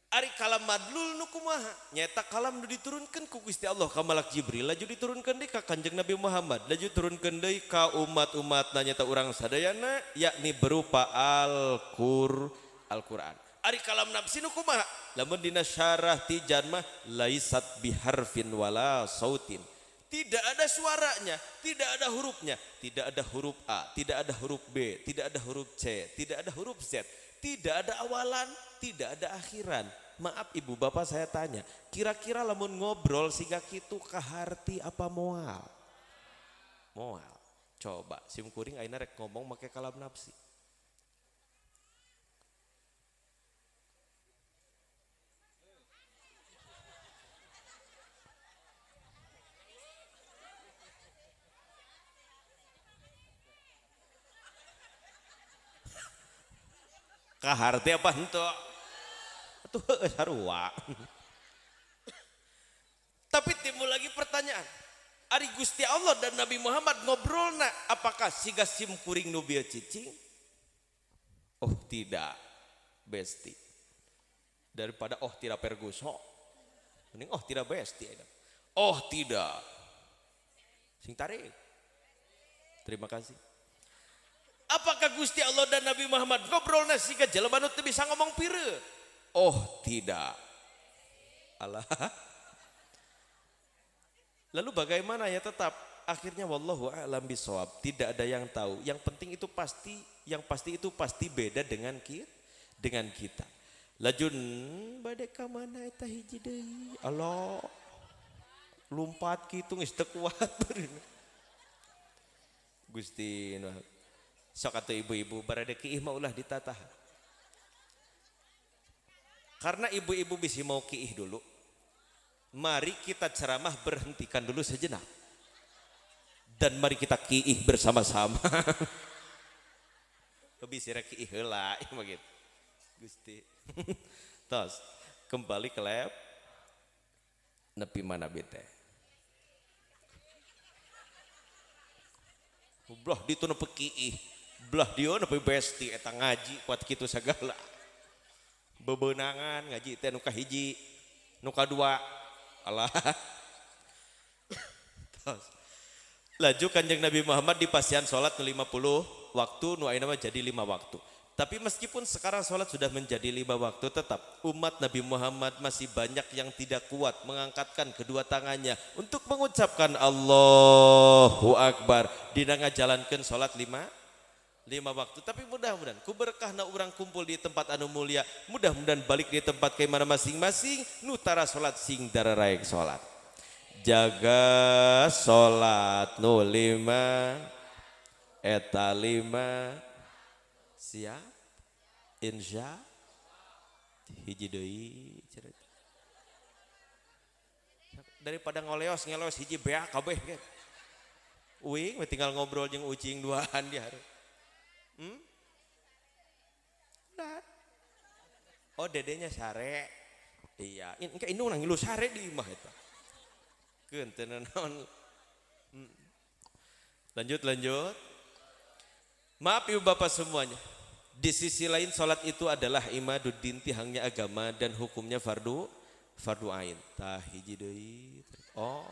ari kalam madlul nu kumaha nyata kalam nu diturunkeun ku Gusti Allah ka malak Jibril laju diturunkeun deui ka Kanjeng Nabi Muhammad laju turunkeun deui ka umat-umatna nyata urang sadayana yakni berupa Al-Qur'an ari kalam nafsi nu kumaha lamun dina syarah Tijan mah laisat biharfin wala sautin tidak ada suaranya tidak ada hurufnya tidak ada huruf A tidak ada huruf B tidak ada huruf C tidak ada huruf Z tidak ada awalan, tidak ada akhiran. Maaf ibu bapak saya tanya, kira-kira lamun ngobrol siga kitu kaharti apa moal? Moal. Coba sim kuring ayeuna rek ngomong make kalam nafsi. Kaharti apa henteu atuh sarua tapi timbul lagi pertanyaan ari Gusti Allah dan Nabi Muhammad ngobrolna apakah siga sim kuring nu bieu cicing oh tidak besti daripada oh tidak perguso mending oh tidak besti oh tidak sing tarik terima kasih. Apakah Gusti Allah dan Nabi Muhammad ngobrolna siga jelema nu teu bisa ngomong pireut? Oh, tidak. Allah. Lalu bagaimana ya tetap akhirnya wallahu a'lam bishawab, tidak ada yang tahu. Yang penting itu pasti, yang pasti itu pasti beda dengan kita. Lajun bade ka mana eta hiji deui? Allah. Lumpat kitu geus teu kuat. Gusti sok atuh ibu-ibu barade kiih mah ulah ditatah. Karena ibu-ibu bisi mau kiih dulu. Mari kita ceramah berhentikan dulu sejenak. Dan mari kita kiih bersama-sama. Bisi rek kiih heula begitu. Gusti. Tos kembali ke lab. Nepi mana bete? Belah ditu nepi kiih. Belah dia nepi besti eta ngaji kuat kitu sagala. Bebeunangan ngaji teh nu kahiji, nu kadua. Allah. Laju Kanjeng Nabi Muhammad di pasian salat nu 50 waktu nu ayeuna mah jadi 5 waktu. Tapi meskipun sekarang sholat sudah menjadi 5 waktu, tetap umat Nabi Muhammad masih banyak yang tidak kuat mengangkatkan kedua tangannya untuk mengucapkan Allahu Akbar. Dina ngajalankeun sholat 5 waktu. Tapi mudah-mudahan ku berkahna urang kumpul di tempat anu mulia, mudah-mudahan balik di tempat kayak mana masing-masing nutara sholat sing dararaek sholat. Jaga sholat nu 5 eta 5 siap insya hiji deui cerita daripada ngoleos hiji beak kabeh kan uing tinggal ngobrol jeung ucing duaan di hari oh dedenya sare iya engke indung nang ngilu sare di imah eta keun teu naon lanjut maaf ibu bapak semuanya. Di sisi lain sholat itu adalah imaduddin tihangnya agama dan hukumnya fardu ain. Tah hiji deui. Oh.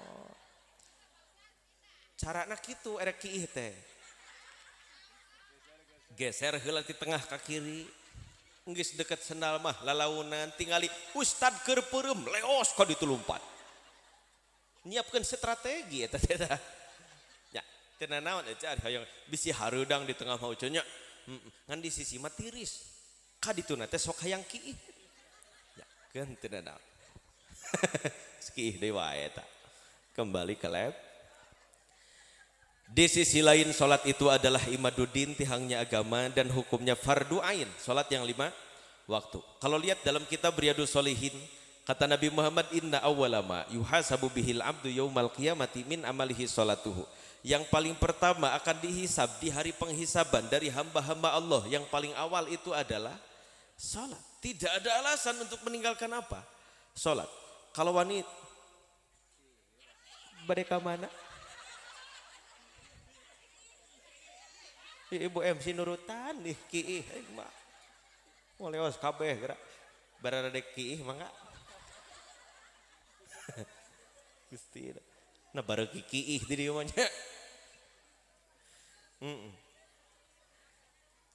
Carana kitu erek kiih teh. Geser heula ti tengah ka kiri. Geus deket sendal mah lalaunan tingali ustad keur peureum leos ka ditu lumpat. Nyiapkeun strategi eta teh. Ya, teu naon eta hayang bisi hareudang di tengah mauceunnya. Ngan di sisi mah tiris ka dituna teh sok hayang kiih ya keun teu naon kiih deui wae eta kembali ke lab. Di sisi lain salat itu adalah imaduddin tihangnya agama dan hukumnya fardu ain, salat yang 5 waktu. Kalau lihat dalam kitab Riyadhus Shalihin kata Nabi Muhammad inna awwalama yuhasabu bihil abdu yaumal qiyamati min amalihi salatuhu. Yang paling pertama akan dihisab di hari penghisaban dari hamba-hamba Allah yang paling awal itu adalah salat. Tidak ada alasan untuk meninggalkan apa? Salat. Kalau wanita mereka mana? Ibu MC nurutan nih kiih mah. Moleos kabeh gerak. Barada kiih mangga. Gusti. Nah baru kiih di dieu mah.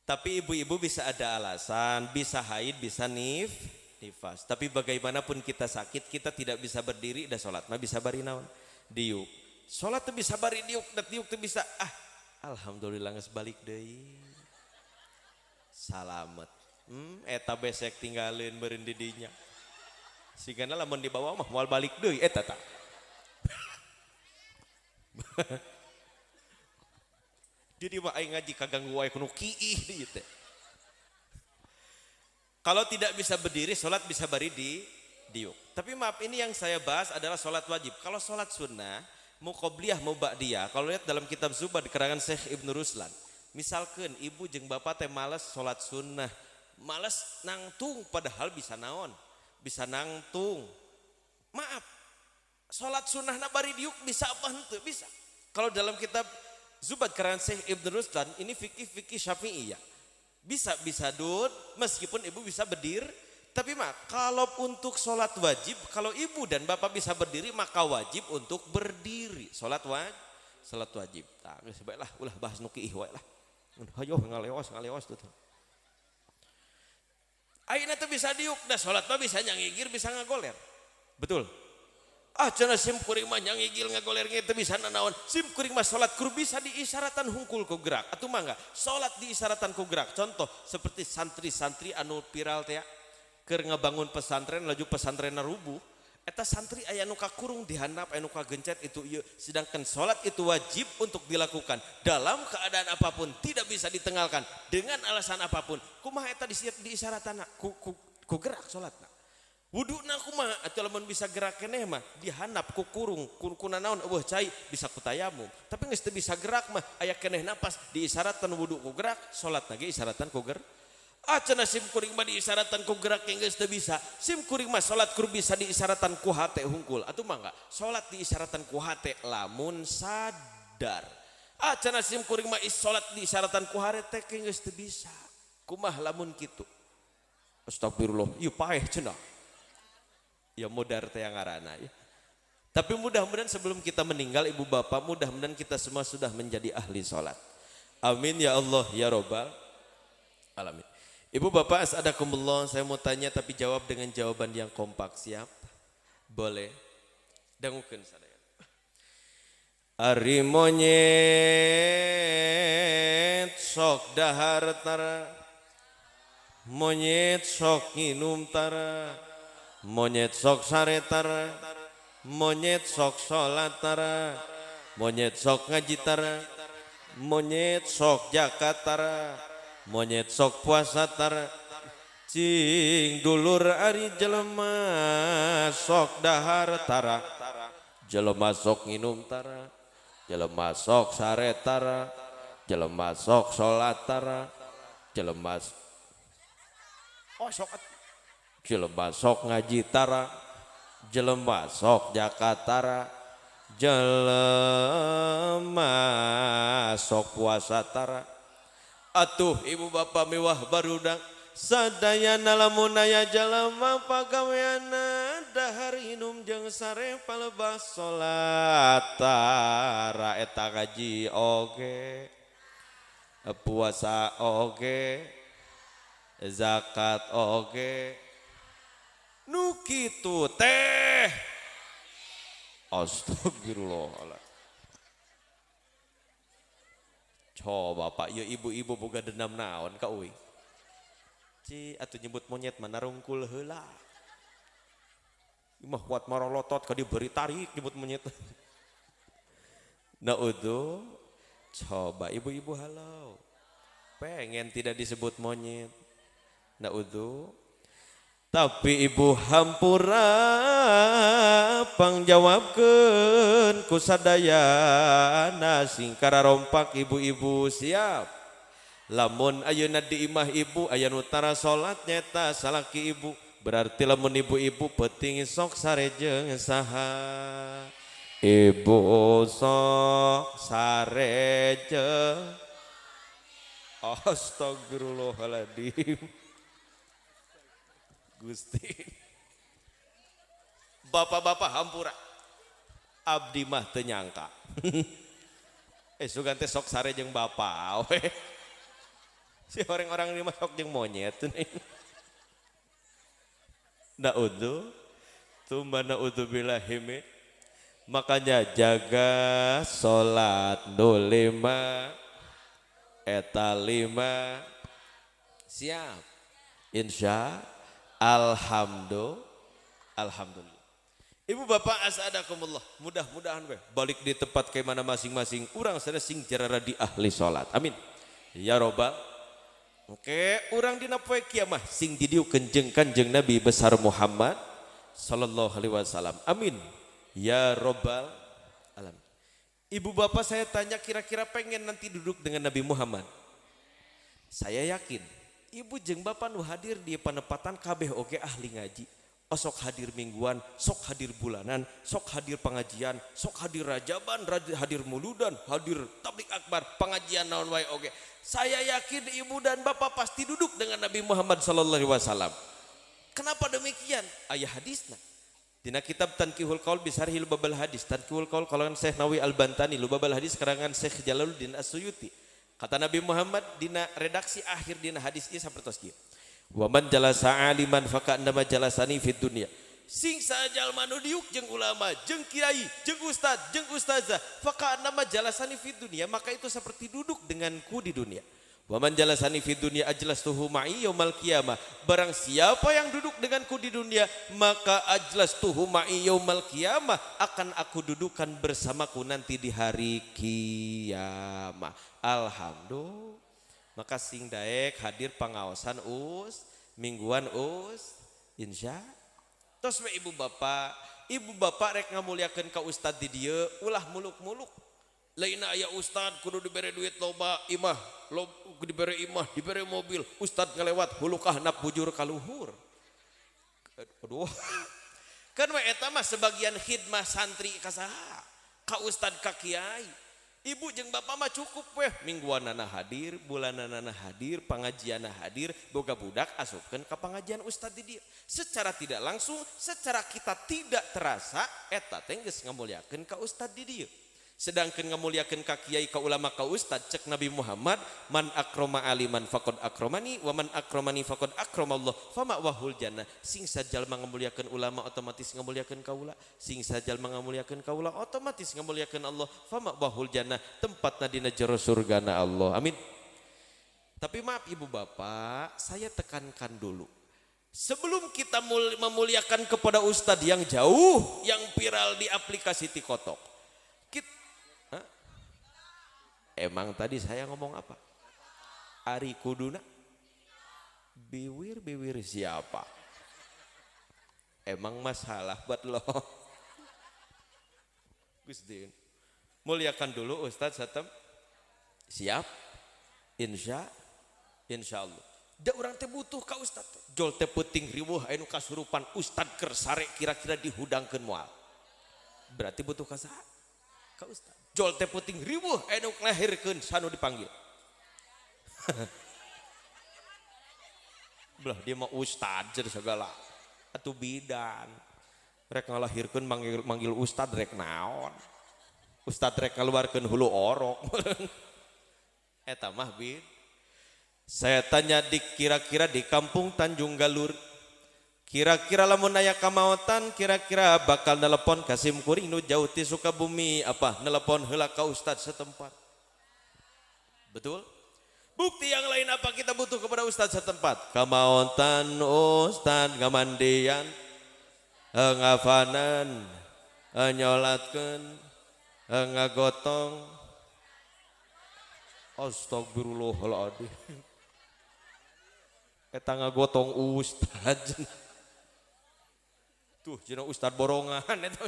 Tapi ibu-ibu bisa ada alasan, bisa haid, bisa nifas. Tapi bagaimanapun kita sakit, kita tidak bisa berdiri dan sholat. Nah bisa bari naon? Diuk. Sholat tuh bisa bari diuk, dan diuk tuh bisa. Alhamdulillah geus balik deui. Salamet. Eta besek tinggalin beureun di dinya. Sigana lamun dibawa mah moal balik deui eta tah. Jadi mah aing ngaji kaganggu wae kudu kiih di teh. Kalau tidak bisa berdiri salat bisa bari di diuk. Tapi maaf ini yang saya bahas adalah salat wajib. Kalau salat sunnah mau qobliyah mau ba'diyah. Kalau lihat dalam kitab Zubad karangan Syekh Ibnu Ruslan, misalkan ibu jeung bapak teh males salat sunnah, males nangtung padahal bisa naon? Bisa nangtung. Maaf. Salat sunnahna bari diuk bisa apa henteu? Bisa. Kalau dalam kitab Zubad karangan Syekh Ibnu Ruslan ini fikih Syafi'iyah. Bisa dud meskipun ibu bisa berdiri. Tapi kalau untuk sholat wajib, kalau ibu dan bapak bisa berdiri maka wajib untuk berdiri. Sholat wajib. Nah, sebaiklah ulah bahas nuki ihwa lah. Hayo ngaleos tuh. Ayeuna teh bisa diuk dah sholat mah bisa nyangigir bisa ngagoler. Betul. Cenah sim kuring mah nyangigil ngagoler teu bisa nanaon. Sim kuring mah salat kur bisa diisyaratan hungkul ku gerak. Atuh mangga salat diisyaratan ku gerak. Contoh seperti santri-santri anu viral teh keur ngabangun pesantren laju pesantrenna rubuh. Eta santri aya nu kakurung dihandap aya nu kagencet itu ieu. Sedangkan salat itu wajib untuk dilakukan dalam keadaan apapun, tidak bisa ditenggalkan dengan alasan apapun. Kumaha eta diisyaratan ku gerak salatna. Wuduna kumaha atuh lamun bisa gerak keneh mah dihandap ku kurung kuna naon eueuh cai bisa ku tayamum. Tapi geus teu bisa gerak mah aya keneh napas diisyaratkan wudu ku gerak, salatna ge isyaratan ku gerak. Cenah sim kuring mah diisyaratan ku gerak geus teu bisa. Sim kuring mah salat kur bisa diisyaratan ku hate hungkul. Atuh mangga salat diisyaratan ku hate lamun sadar. Cenah sim kuring mah salat diisyaratan ku hate geus teu bisa. Kumaha lamun kitu? Astagfirullah, ieu paeh cenah. Ya modar teh yang ngarana ya. Tapi mudah-mudahan sebelum kita meninggal ibu bapak, mudah-mudahan kita semua sudah menjadi ahli sholat. Amin ya Allah ya Rabbal alamin. Ibu bapak as'adakumullah, saya mau tanya tapi jawab dengan jawaban yang kompak. Siap? Boleh. Dangukeun sadaya. Ari monyet sok dahar tara, monyet sok nginum tara, monyet sok sare tara, monyet sok sholat tara, monyet sok ngaji tara, monyet sok zakat tara, monyet sok puasa tara. Cing dulur ari jelema sok dahar tara, jelema sok nginum tara, jelema sok sare tara, jelema sok sholat tara, jelema sok ngaji tara, jelema sok zakat tara, jelema sok puasa tara. Atuh ibu bapak mewah barudak sadayana lamun aya jalema pagaweana dahar inum jeung sare palebas salat tara eta ngaji oge, puasa oge, zakat oge. Nu kitu teh astagfirullahaladzim. Coba Pak, ya ibu-ibu boga dendam naon ka uing. Ci atuh nyebut monyet mah narungkul heula. Imah kuat marolotot ka diberi tarik nyebut monyet. Naudzu, coba ibu-ibu halau. Pengen tidak disebut monyet. Naudzu. Tapi ibu hampura pangjawabkeun ku sadayana sing kararompak ibu-ibu siap. Lamun ayeuna di imah ibu aya nu tara salat nyeta salaki ibu, berarti lamun ibu-ibu peuting sok sare jeung saha? Ibu sok sare jeung astagfirullahaladzim. Gusti bapak-bapak hampura abdi mah teu nyangka sugan teh sok sare jeung bapak we. Si orang-orang ini mah sok jeung monyet naudzu tumba naudzu billahi. Makanya jaga salat nu 5 eta 5 siap insya Alhamdulillah. Ibu bapak as'adakumullah, mudah-mudahan we balik di tempat ke mana masing-masing urang sada sing jarara di ahli salat. Amin. Ya robbal. Oke, urang dina poe kiamah sing didiukeun jeung Kanjeng Nabi besar Muhammad sallallahu alaihi wasallam. Amin. Ya robbal alamin. Ibu bapak saya tanya kira-kira pengen nanti duduk dengan Nabi Muhammad. Saya yakin ibu jeung bapak nu hadir di panepatan kabeh oge ahli ngaji. Sok hadir mingguan, sok hadir bulanan, sok hadir pengajian, sok hadir rajaban, hadir muludan, hadir tablik akbar, pengajian naon wae oge. Saya yakin ibu dan bapak pasti duduk dengan Nabi Muhammad sallallahu alaihi wasallam. Kenapa demikian? Aya hadisna. Dina kitab Tanqihul Qaul bisarhi Lubabal Hadis, Tanqihul Qaul kalangan Syekh Nawawi Al-Bantani, Lubabal Hadis karangan Syekh Jalaluddin As-Suyuti. Kata Nabi Muhammad dina redaksi akhir dina hadis ieu sapertos kieu. Wa man jalasa aliman faka'annama jalasani fid dunya. Sing sajalma nu diuk jeung ulama, jeung kiai, jeung ustad, jeung ustazah, faka'annama jalasani fid dunya, maka itu seperti duduk denganku di dunia. Wa man jalasani fid dunya ajlastuhu ma'i yaumal qiyamah. Barang siapa yang duduk denganku di dunia, maka ajlastuhu ma'i yaumal qiyamah, akan aku dudukan bersamaku nanti di hari kiamah. Alhamdulillah. Maka sing daek hadir pangaosan mingguan insya. Tos we ibu bapak rek ngamulyakeun ka ustad di dieu ulah muluk-muluk. Lain aya ustad kudu dibere duit loba imah, dibere imah, dibere mobil, ustad ngelewat hulukah nap bujur ka luhur. Aduh. Kan we eta mah sebagian khidmah santri ka saha? Ka ustad ka kiai. Ibu jeung bapak mah cukup weh, mingguanana hadir, bulananana hadir, pengajianna hadir, boga budak asupkeun ka pengajian ustad di dieu. Secara tidak langsung, secara kita tidak terasa eta teh geus ngamulyakeun ka ustad di dieu. Sedangkan ngamuliakeun ka kiai, ka ulama, ka ustad, cek Nabi Muhammad, man akroma aliman faqad akromani wa man akromani faqad akramallah fama wahul jannah. Sing sajal ngamuliakeun ulama otomatis ngamuliakeun kaula, sing sajal ngamuliakeun kaula otomatis ngamuliakeun Allah, fama wahul jannah, tempatna dina jero surgana Allah. Amin. Tapi maaf ibu bapak, saya tekankan dulu. Sebelum kita memuliakan kepada ustadz yang jauh, yang viral di aplikasi TikTok. Emang tadi saya ngomong apa? Ari kuduna biwir siapa? Emang masalah buat lo. Gusdin, muliakan dulu Ustadz Satem. Siap? Insya Allah. Da urang teh butuh ka Ustadz. Jol teh peuting riweuh anu kasurupan Ustadz keur sare kira-kira dihudangkeun moal. Berarti butuh ka saha? Ka Ustadz. Jol teh peuting riweuh anu nglahirkeun sanu dipanggil. Belah dia mah ustad jer segala. Atuh bidan. Rek ngalahirkeun manggil ustad rek naon. Ustad rek ngaluarkeun hulu orok. Eta mah bid. Saya tanya kira-kira di kampung Tanjung Galur. Kira-kira lamun aya kamaotan, kira-kira bakal nelepon Kasim Kuring nu jauh ti Sukabumi apa nelepon heula ka ustad setempat. Betul? Bukti yang lain apa kita butuh kepada ustad setempat? Kamaotan ustad ngamandian, ngafanan, nyolatkeun, ngagotong. Astagfirullahaladzim. Eta ngagotong ustad. Tuh cenah ustad borongan eta.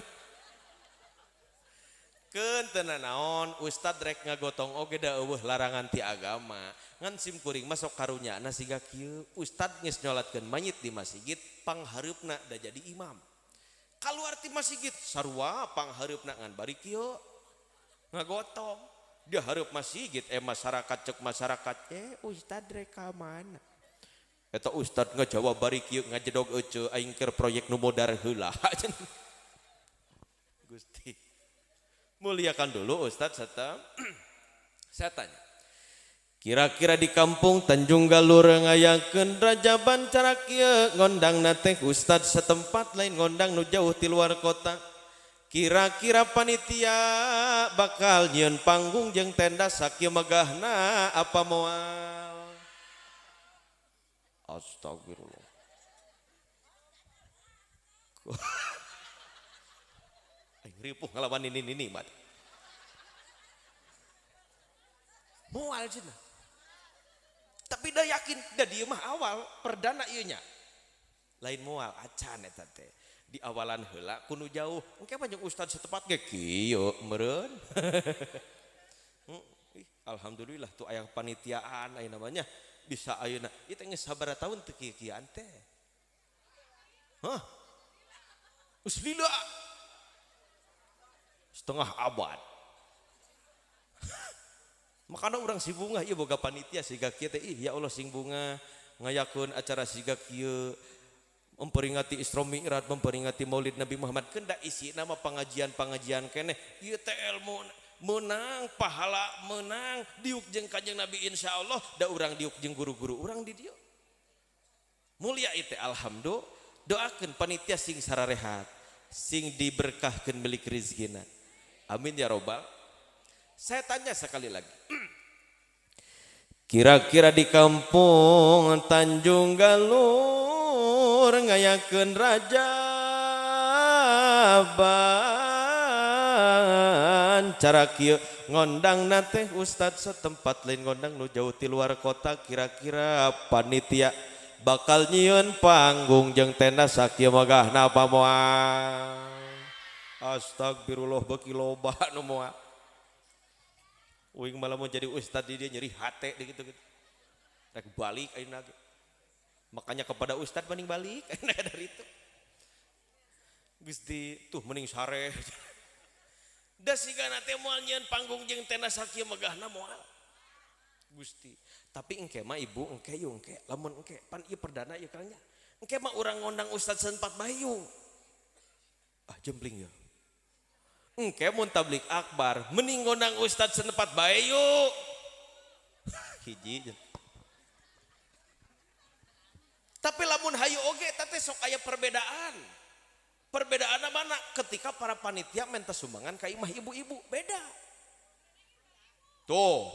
Keun teu naon ustad rek ngagotong oge da eueuh larangan ti agama. Ngan sim kuring masuk karunyana siga kieu ustad geus nyolatkeun mayit di masjid panghareupna da jadi imam. Kaluar ti masjid sarua panghareupna ngan bari kieu ngagotong. Dia hareup masjid masyarakat cek masyarakat ustad rek ka mana? Eta ustad ngajawab bari kieu ngajedog ece aing keur proyek nu modar heula. Gusti. Muliakan dulu ustad Satem. Saya tanya. Kira-kira di kampung Tanjung Galur ngayakeun rajaban cara kieu ngondangna teh ustad setempat lain ngondang nu jauh ti luar kota. Kira-kira panitia bakal nyieun panggung jeung tenda sakieu megahna apa moal? Astagfirullah. Aing ripuh ngalawan ini mat. Moal cenah. Tapi da yakin da dieu mah awal perdana ieu nya. Lain moal acan eta teh. Di awalan heula kudu jauh. Engke panjang ustad setepat ge kieu meureun. Alhamdulillah tuh aya panitiaan aya namanya. Bisa ayeuna ieu teh geus sabaraha taun teu kieu-kieuan teh. Hah? Geus lila. Setengah abad. Makana urang si bunga ieu boga panitia siga kieu teh ya Allah sing bunga ngayakeun acara siga kieu memperingati Isra Mi'raj, memperingati Maulid Nabi Muhammad keunda isi nama pengajian-pengajian keneh ieu teh ilmu menang pahala menang diuk jeung kanjeng Nabi insyaallah da urang diuk jeung guru-guru urang di dieu mulia ieu teh alhamdulillah doakeun panitia sing sararehat sing diberkahkeun milik rezekina amin ya robbal. Saya tanya sekali lagi kira-kira di kampung Tanjung Galur ngayakeun rajaban cara kieu ngondangna teh ustad setempat lain ngondang nu jauh ti luar kota kira-kira panitia bakal nyieun panggung jeung tenda sakieu megahna apa moal? Astagfirullah beuki loba nu moal. Uing malah mau jadi ustad di dia nyeri hate gitu. Rek balik ayeuna ge. Makanya kepada ustad mending balik dari itu. Gusti tuh mending sare. Da sigana teh moal nyieun panggung jeung tenda sakieu megahna moal. Gusti. Tapi engke mah ibu engke yeuh engke lamun engke pan ieu perdana ieu Kang nya. Engke mah urang ngondang ustad setempat bayu. Ah jembling ya. engke mun tablik akbar mending ngundang ustad senempat bae yuk. Hiji. Tapi lamun hayu oge teh sok aya perbedaan. Perbedaanna mana? Ketika para panitia minta sumbangan ka imah ibu-ibu, beda. Tuh.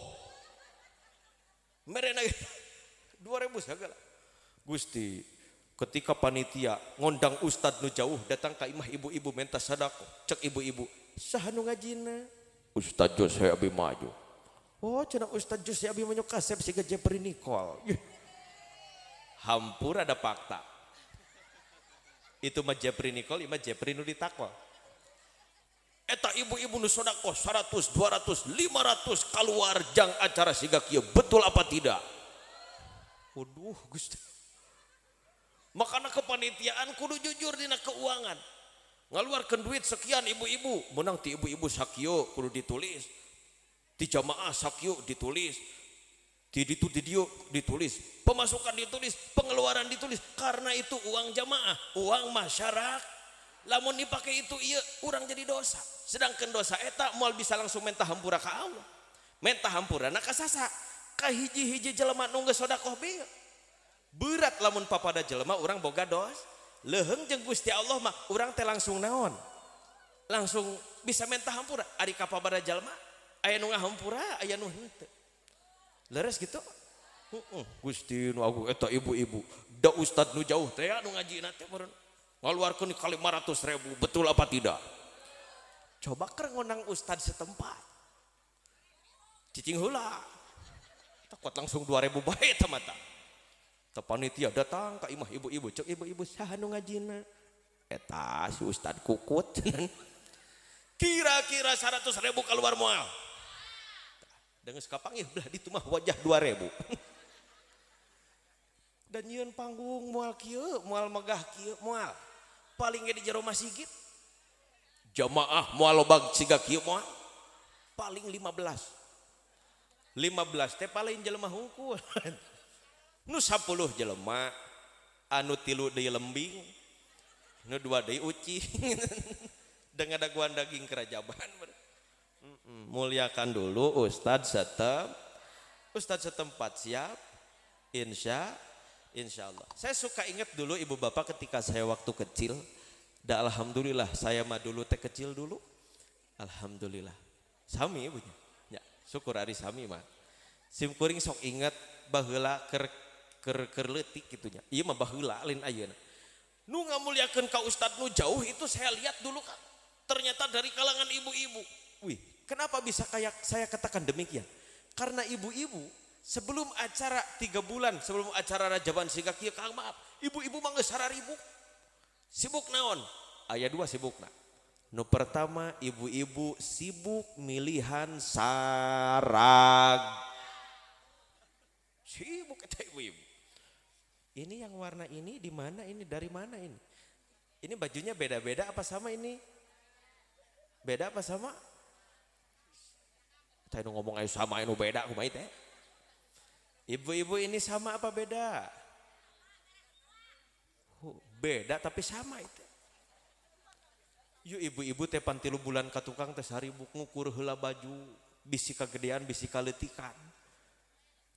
Merena 2000 segala. Gusti, ketika panitia ngondang ustad nu jauh datang ke imah ibu-ibu minta sadako, cek ibu-ibu, saha nu ngajina? Ustad Jose Abi Maju. Oh, cenah Ustad Jose Abi Maju kasep siga Jepri Nicole. Hampur ada fakta. Itu mah Jepri Nicole, imah Jepri nu ditakwa. Eta ibu-ibu nu sodako 100, 200, 500 keluar jang acara siga kieu, betul apa tidak? Waduh Gusti. Makana kepanitiaan kudu jujur dina keuangan. Ngaluarkeun duit sekian ibu-ibu, menang ti ibu-ibu sakieu kudu ditulis. Ti jamaah sakieu ditulis. Ti ditu di dieu ditulis. Pemasukan ditulis, pengeluaran ditulis. Karena itu uang jamaah, uang masyarakat. Lamun dipakai itu iya urang jadi dosa. Sedangkan dosa eta moal bisa langsung minta hampura ka Allah. Minta hampura ka sasa. Ka hiji-hiji jelema nu geus sedekah bieu. Berat lamun papada jelema urang boga dos. Leuheung jeung Gusti Allah mah urang teh langsung naon? Langsung bisa minta hampura. Ari ka papada jelema aya nu ngahampura, aya nu henteu. Leres gitu? Gusti nu agung eta ibu-ibu. Da ustad nu jauh teh anu ngajina teh meureun. Ngaluarkeun kali 500.000, betul apa tidak? Coba keur ngundang ustad setempat. Cicing heula. Takut langsung 2000 bae teh mata. Teu panitia datang ka imah ibu-ibu, cek ibu-ibu saha nu ngajina? Eta si ustad kukut. Kira-kira 100.000 keluar moal. Dengan sekapangih belah ditu mah wajah 2000. Dan nyieun panggung moal kieu, moal megah kieu, moal paling ge di jero masjid. Jamaah moal lobag siga kieu moal paling 15 teh paling jelema hungkul. Nu 10 jelema, anu 3 deui lembing, nu 2 deui ucing. Dengan daguan daging kerajaban. Muliakan dulu ustad setempat siap. Insya Allah. Saya suka ingat dulu ibu bapak ketika saya waktu kecil. Da alhamdulillah saya mah dulu teh kecil dulu. Alhamdulillah. Sami ibunya. Ya, syukur ari sami mah. Sim kuring sok ingat baheula keur leutik gitunya. Ieu mah baheula lain ayeuna. Nu ngamuliakeun ka ustad nu jauh itu saya lihat dulu kan. Ternyata dari kalangan ibu-ibu. Wih, kenapa bisa kayak saya katakan demikian? Karena ibu-ibu sebelum acara 3 bulan sebelum acara Rajaban siga kieu Kang maaf, ibu-ibu mah geus sararibuk. Sibuk naon? Aya 2 sibukna. Nu pertama ibu-ibu sibuk milihan sarag. Sibuk eta ibu-ibu. Ini yang warna ini di mana ini? Dari mana ini? Ini bajunya beda-beda apa sama ini? Beda apa sama? Tadi ngomong ayo sama anu beda kumaha teh? Ibu-ibu ini sama apa beda? Beda tapi sama itu. Yuk ibu-ibu teh pan 3 bulan ka tukang teh saribuk ngukur heula baju, bisi kagedean bisi kaletikan.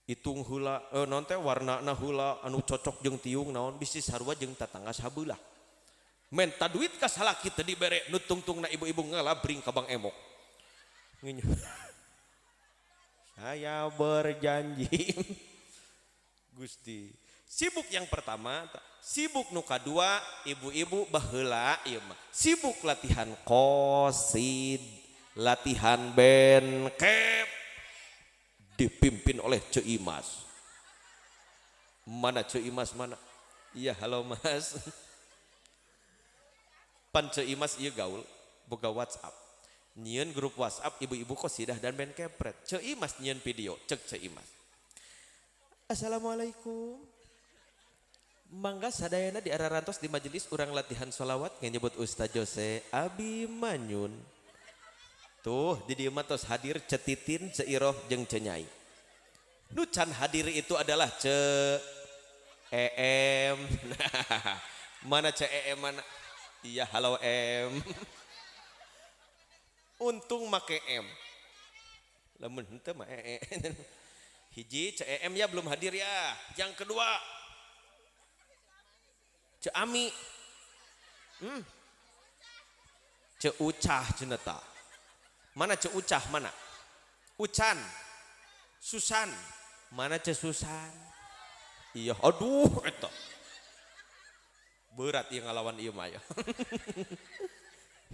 Hitung heula naon teh warnana heula anu cocok jeung tiung naon bisi sarua jeung tatangga sabeula. Menta duit ka salaki teh dibere nu tungtungna ibu-ibu ngalabring ka Bang Emok. Nginya. Saya berjanji. Gusti. Sibuk yang pertama, sibuk nu kadua ibu-ibu baheula ieu mah. Sibuk latihan qasid, latihan band kep dipimpin oleh Ceu Imas. Mana Ceu Imas mana? Iya, halo Mas. Pan Ceu Imas ieu gaul boga WhatsApp. Nyieun grup WhatsApp ibu-ibu qasidah dan band kepret. Ceu Imas nyieun video, cek Ceu Imas. Assalamualaikum. Mangga sadayana di ararantos di majelis urang latihan sholawat nyebut Ustaz Jose Abi Manyun. Tuh di dieu mah tos hadir Cetitin, Ceiroh jeung Cenyai. Nu can hadir itu adalah Em. Mana Em mana? Iya, halo Em. untung make M. Lamun henteu mah hiji CEM ya belum hadir ya. Yang kedua Ami. Ucah ceneta. Mana Ucah mana? Ucan. Susan. Mana Susan? Iya, aduh eta. Berat ieu ngalawan ieu mah ya.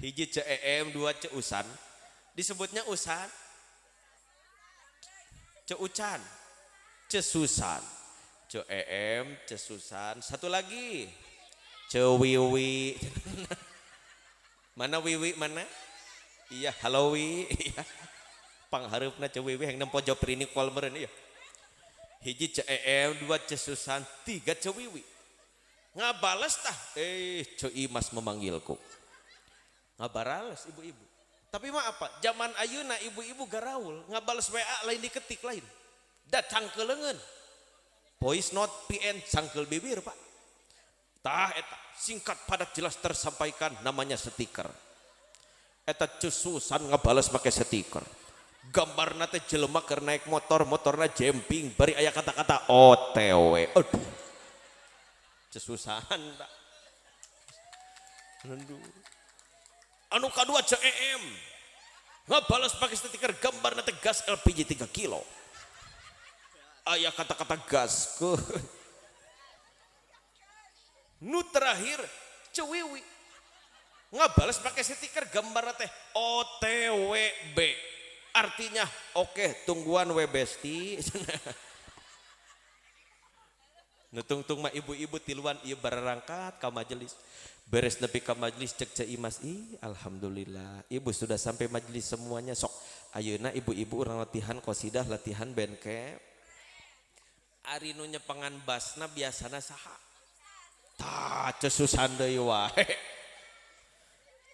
Hiji CEM, dua Usan. Disebutnya Usan. Ucan. Susan. CEM, Susan. Satu lagi. Wiwi. Mana Wiwi mana? Iya, halo Wi. Iya. Panghareupna Wiwi yang nempo job rini kol meureun ieu. Hiji CEM, dua Susan, tiga Wiwi. Ngabales tah. Imas memanggilku. Ngabales ibu-ibu. Tapi mah apa? Zaman ayeuna ibu-ibu garaul, ngabales WA lain diketik lain. Da cangkeul leungeun. Voice note PN cangkeul bibir, Pak. Tah eta singkat padat jelas tersampaikan namanya stiker. Eta Susan ngabales pakai stiker. Gambarna teh jelema keur naik motorna jemping bari aya kata-kata OTW. Aduh. Susan da. Anu kadua CEM. Ngabales pakai stiker gambarna teh gas LPG 3 kilo. Aya kata-kata gas ke. Nu terakhir Wiwi ngabales pakai stiker gambar teh OTWB, artinya oke tungguan we besti. Nutung-tung mah ibu-ibu tiluan ieu bararangkat ka majelis, beres nepi ka majelis cek Imas, alhamdulillah ibu sudah sampai majelis semuanya. Sok ayeuna ibu-ibu urang latihan qasidah, latihan bengkep. Ari nu nyepengan basna biasana saha? Tah Susan deui wae.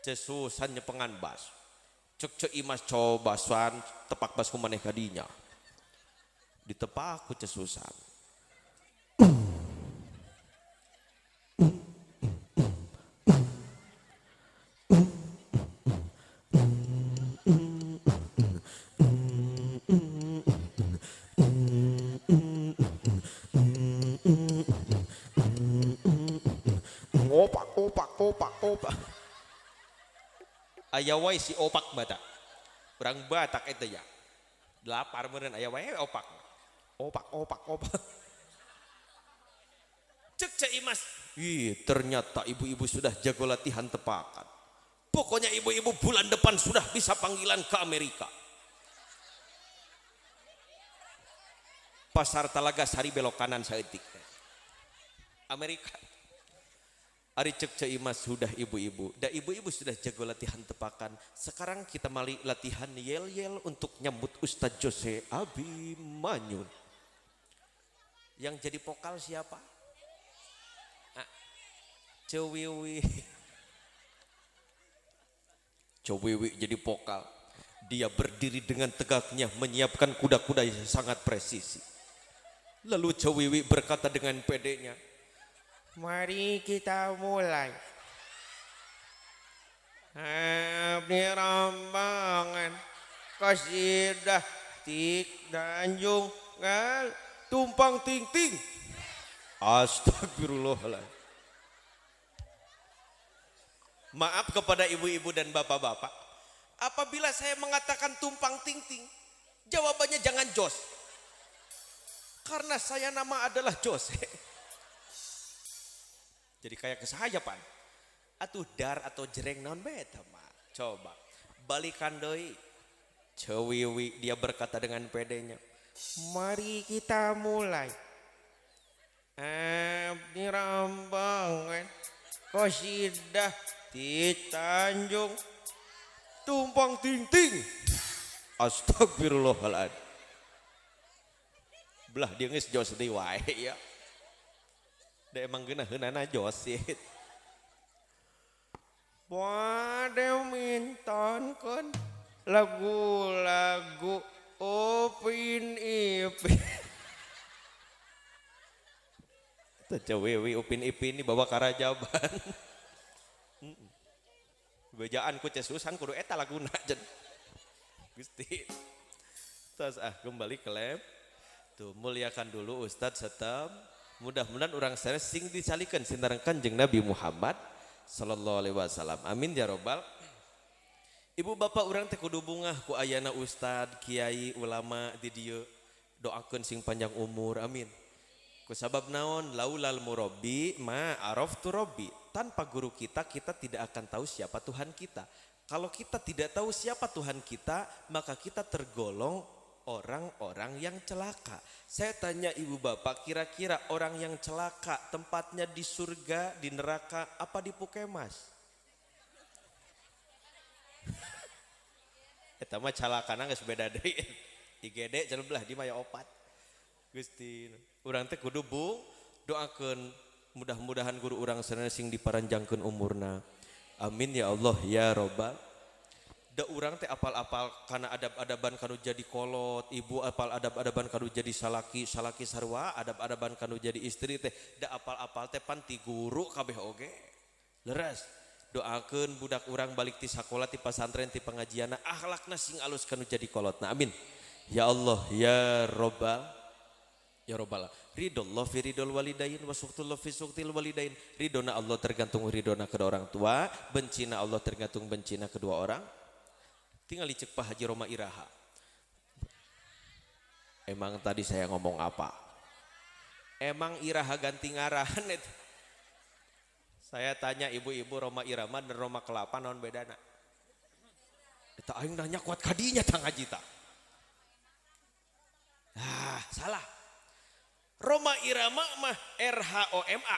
Susan nyepengan bas. Cek Imas coba Susan tepak bas kumaneh ka dinya. Ditepak ku Susan. Opak. Aya wae si opak batak. Urang Batak eta ya. Lapar meureun aya wae opak. Opak. Cek Imas. Ternyata ibu-ibu sudah jago latihan tepakan. Pokoknya ibu-ibu bulan depan sudah bisa panggilan ke Amerika. Pasar Talaga Sari belok kanan saeutik. Amerika. Ari cek Imas sudah ibu-ibu. Da ibu-ibu sudah jago latihan tepakan. Sekarang kita mali latihan yel-yel untuk nyambut Ustadz Jose Abimanyu. Yang jadi vokal siapa? Wiwi jadi vokal. Dia berdiri dengan tegaknya menyiapkan kuda-kuda yang sangat presisi. Lalu Wiwi berkata dengan pedenya, mari kita mulai. Abdi rambangan qasidah tik Tanjung Ngal tumpang ting-ting. Astagfirullahaladzim. Maaf kepada ibu-ibu dan bapak-bapak. Apabila saya mengatakan tumpang ting-ting, jawabannya jangan Jos. Karena saya nama adalah Jose. Jadi kayak kesahajapan. Atuh dar atau jereng naon beta mah. Coba balikan deui. Wiwi dia berkata dengan pedenya, mari kita mulai. Abdi rambangan qasidah di Tanjung tumpang ting-ting. Astagfirullahaladzim. Belah dia geus Jos deui wae ya. Da emang geuna heunana Josit. Bade mintonkeun lagu-lagu Upin Ipin. Teu Wiwi Upin Ipin ini bawa karajaban. Bejaan ku Susan kudu eta laguna. Gusti. Terus kembali ke lab. Tuh muliakan dulu Ustadz Setem. Mudah-mudahan orang saya sing dicalikan sintaran Kanjeng Nabi Muhammad sallallahu alaihi wasallam. Amin ya robbal. Ibu bapak orang teh kudu bungah ku ayana Ustadz, kiai, ulama di dieu. Doakeun sing panjang umur. Amin. Ku sabab naon laulal murabbi ma araftu rabbi. Tanpa guru kita tidak akan tahu siapa Tuhan kita. Kalau kita tidak tahu siapa Tuhan kita, maka kita tergolong orang-orang yang celaka. Saya tanya ibu bapak, kira-kira orang yang celaka tempatnya di surga, di neraka, apa di Pukemas? Eta mah calakana geus beda deui. IGD cenah belah di maya opat. Gusti, urang teh kudu doakeun mudah-mudahan guru urang sadaya sing diparanjangkeun umurna. Amin ya Allah ya robbal. Da urang teh apal-apal kana adab-adaban kanu jadi kolot, ibu apal adab-adaban kanu jadi salaki sarua, adab-adaban kanu jadi istri teh da apal-apal teh panti guru kabeh oge. Leres. Doakeun budak urang balik ti sakola ti pasantren ti pengajianna akhlakna sing alus kanu jadi kolotna. Amin. Ya Allah ya robbal. Ya robbal. Ridullah fi ridul walidain wa suqtullah fi suqtil walidain. Ridona Allah tergantung ridona kedua orang tua, bencina Allah tergantung bencina kedua orang. Tinggal dicek Pak Haji Roma Iraha. Emang tadi saya ngomong apa? Emang Iraha ganti ngarahan itu. Saya tanya ibu-ibu Roma Irama dan Roma Kelapa naon bedana? Eta aing nanya kuat kadinya tang haji ta. Salah. Roma Irama mah RHOMA.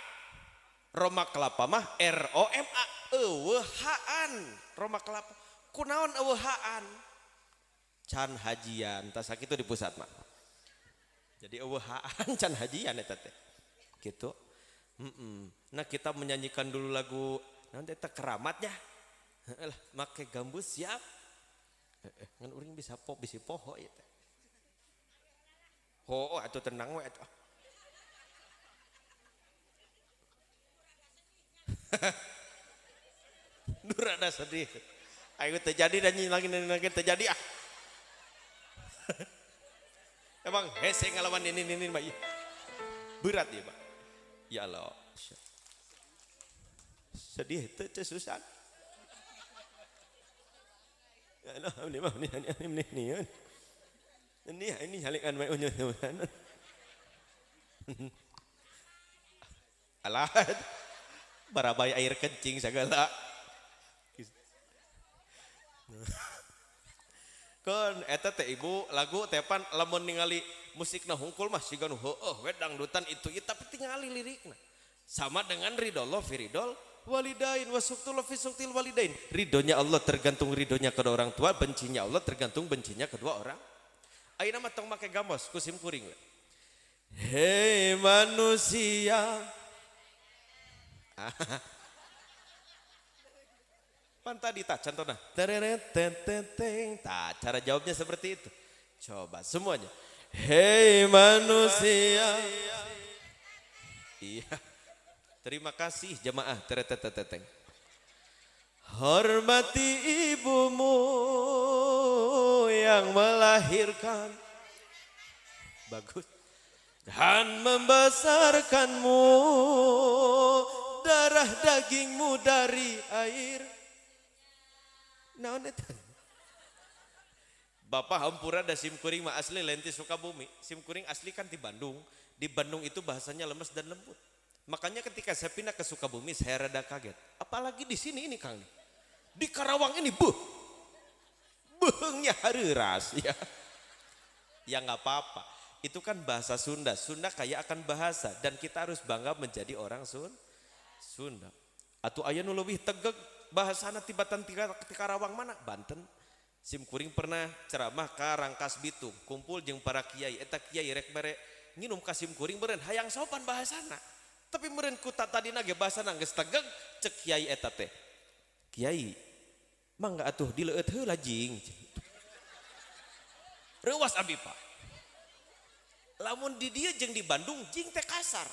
Roma Kelapa mah ROMA. Eueuhaan. Roma Kelapa. Kunaon eueuhaan? Can hajian. Tas sakitu di pusat mah. Jadi eueuhaan can hajian eta teh. Gitu. Nah kita menyanyikan dulu lagu nanti eta keramatnya. Lah make gambus siap. Ngan uring bisa bisi poho ya teh. Ho atuh tenang we atuh. Durada sedih. Ayo terjadi dan lagi terjadi ah. Emang hese ngalaman ini Mbak. Berat ya Pak. Ya Allah. Sedih itu susah. Ya Allah, ini halikan mai unyu. Alah. Barabai air kencing segala. Kan eta teh ibu lagu tepan lamun ningali musikna hungkul mah siga nu heueuh we dangdutan itu ya, tapi tingali lirikna. Sama dengan ridollah fi ridol walidain wa suqtullah fi suqtil walidain. Ridhonya Allah tergantung ridhonya kedua orang tua, bencinya Allah tergantung bencinya kedua orang. Ayeuna mah tong make gambos ku sim kuring we. Hei manusia. Pan tadi tak contohnya cara jawabnya seperti itu. Coba semuanya. Hei manusia. Iya. Terima kasih jemaah tereteteteng. Hormati ibumu yang melahirkan. Bagus. Dan membesarkanmu, darah dagingmu dari air. Naon eta? Bapak hampura da simkuring mah asli lenti Sukabumi. Simkuring asli kan di Bandung. Di Bandung itu bahasanya lemes dan lembut. Makanya ketika saya pindah ke Sukabumi saya rada kaget. Apalagi di sini ini Kang. Di Karawang ini beungnya hareuras ya. Ya nggak apa-apa. Itu kan bahasa Sunda. Sunda kaya akan bahasa dan kita harus bangga menjadi orang Sunda. Atuh aya nu leuwih tegeg bahasana tibatan ti Karawang mana? Banten. Simkuring pernah ceramah ka Rangkas Bitung, kumpul jeung para kiai. Eta kiai rek mere nginum ka simkuring meureun hayang sopan bahasana. Tapi meureun ku tadina ge bahasana geus tegeg cek kiai eta teh. Kiai, mangga atuh dileueut heula jing. Reuwas abi Pak. Lamun di dieu jeung di Bandung jing teh kasar.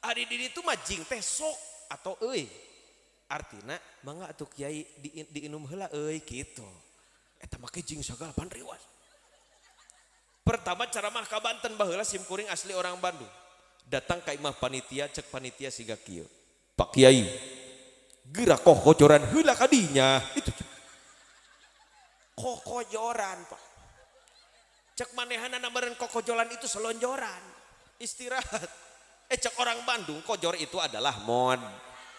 Ari di ditu mah jing teh sok atau euy. Artina mangga atuh kiai diinum heula euy kitu. eta make jing sagala pan riwas. Pertama ceramah ka Banten baheula simkuring asli orang Bandung. Datang ka imah panitia, cek panitia siga kieu. Pak Kiai, geura kokojoran heula ka dinya. Itu kokojoran, Pak. Cek manehanana meureun kokojolan itu selonjoran. Istirahat. Cek orang Bandung, kojor itu adalah mod.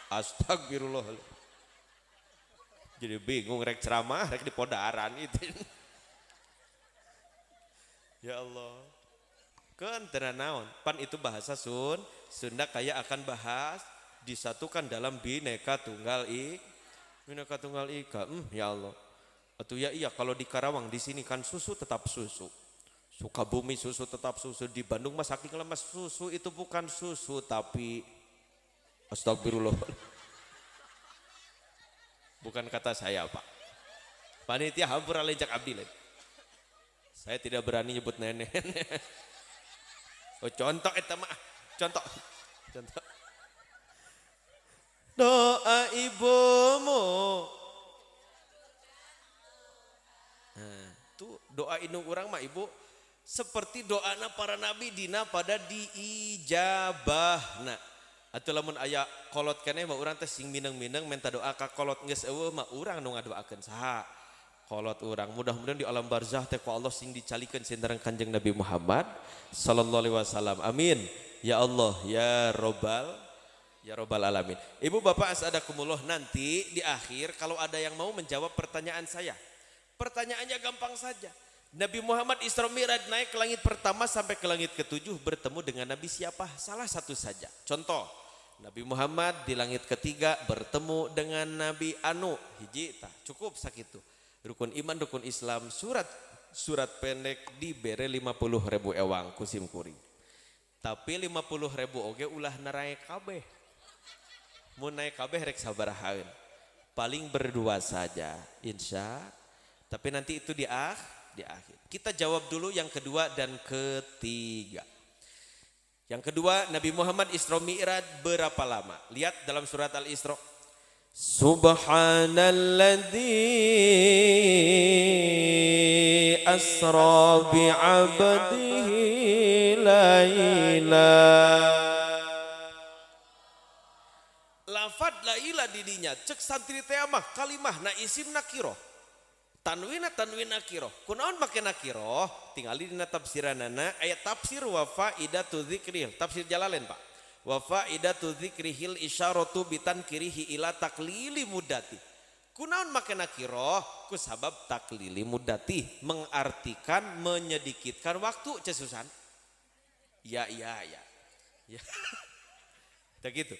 Astagfirullah. Jadi bingung rek ceramah, rek di podaran itu. Ya Allah. Kan tenan naon? Pan itu bahasa Sunda kaya akan bahas disatukan dalam Bhinneka Tunggal Ika. Ya Allah. Atuh ya iya kalau di Karawang di sini kan susu tetap susu. Sukabumi susu tetap susu, di Bandung mas saking lemas susu itu bukan susu tapi astagfirullah. Bukan kata saya, Pak. Panitia hampura lencak abdi lain. Saya tidak berani nyebut nenek. Oh, contoh eta mah, contoh. Doa ibumu. Nah, tuh doa indung urang mah ibu seperti doana para nabi dina pada diijabahna. Atuh lamun aya kolot keneh mah urang teh sing mineng-mineng minta doa ka kolot geus eueuh mah urang nu ngadoakeun saha? Kolot urang. Mudah-mudahan di alam barzah teh ku Allah sing dicalikeun sintereng Kanjeng Nabi Muhammad sallallahu alaihi wasallam. Amin. Ya Allah, ya Rabbal alamin. Ibu bapak asadakumullah, nanti di akhir kalau ada yang mau menjawab pertanyaan saya. Pertanyaannya gampang saja. Nabi Muhammad Isra Mi'raj naik ke langit pertama sampai ke langit ketujuh bertemu dengan Nabi siapa? Salah satu saja. Contoh, Nabi Muhammad di langit ketiga bertemu dengan Nabi Anu. Hiji tah cukup sakitu. Rukun iman, rukun Islam, surat pendek dibere 50.000 ewang kusim kuring. Tapi 50.000 oge ulah naraek kabeh. Mun naik kabeh rek sabarahaeun. Paling berdua saja, insya. Tapi nanti itu di akhir. Kita jawab dulu yang kedua dan ketiga. Yang kedua, Nabi Muhammad Isra Mi'raj berapa lama? Lihat dalam surat Al-Isra. Subhanalladzi asra bi'abdihi laila. Lafad laila didinya cek santri teh mah kalimah na isim nakiro. Tanwin nakiro. Kunaon make nakiro? Tingali dina tafsiranana ayat tafsir wa faidatu dzikril. Tafsir Jalalain, Pak. Wa faidatu dzikrihil isyaratu bitankirihi ila taklili mudati. Kunaon make nakiro? Ku sabab taklili mudati, mengartikan menyedikitkan waktu cesusan. Ya. Tak gitu.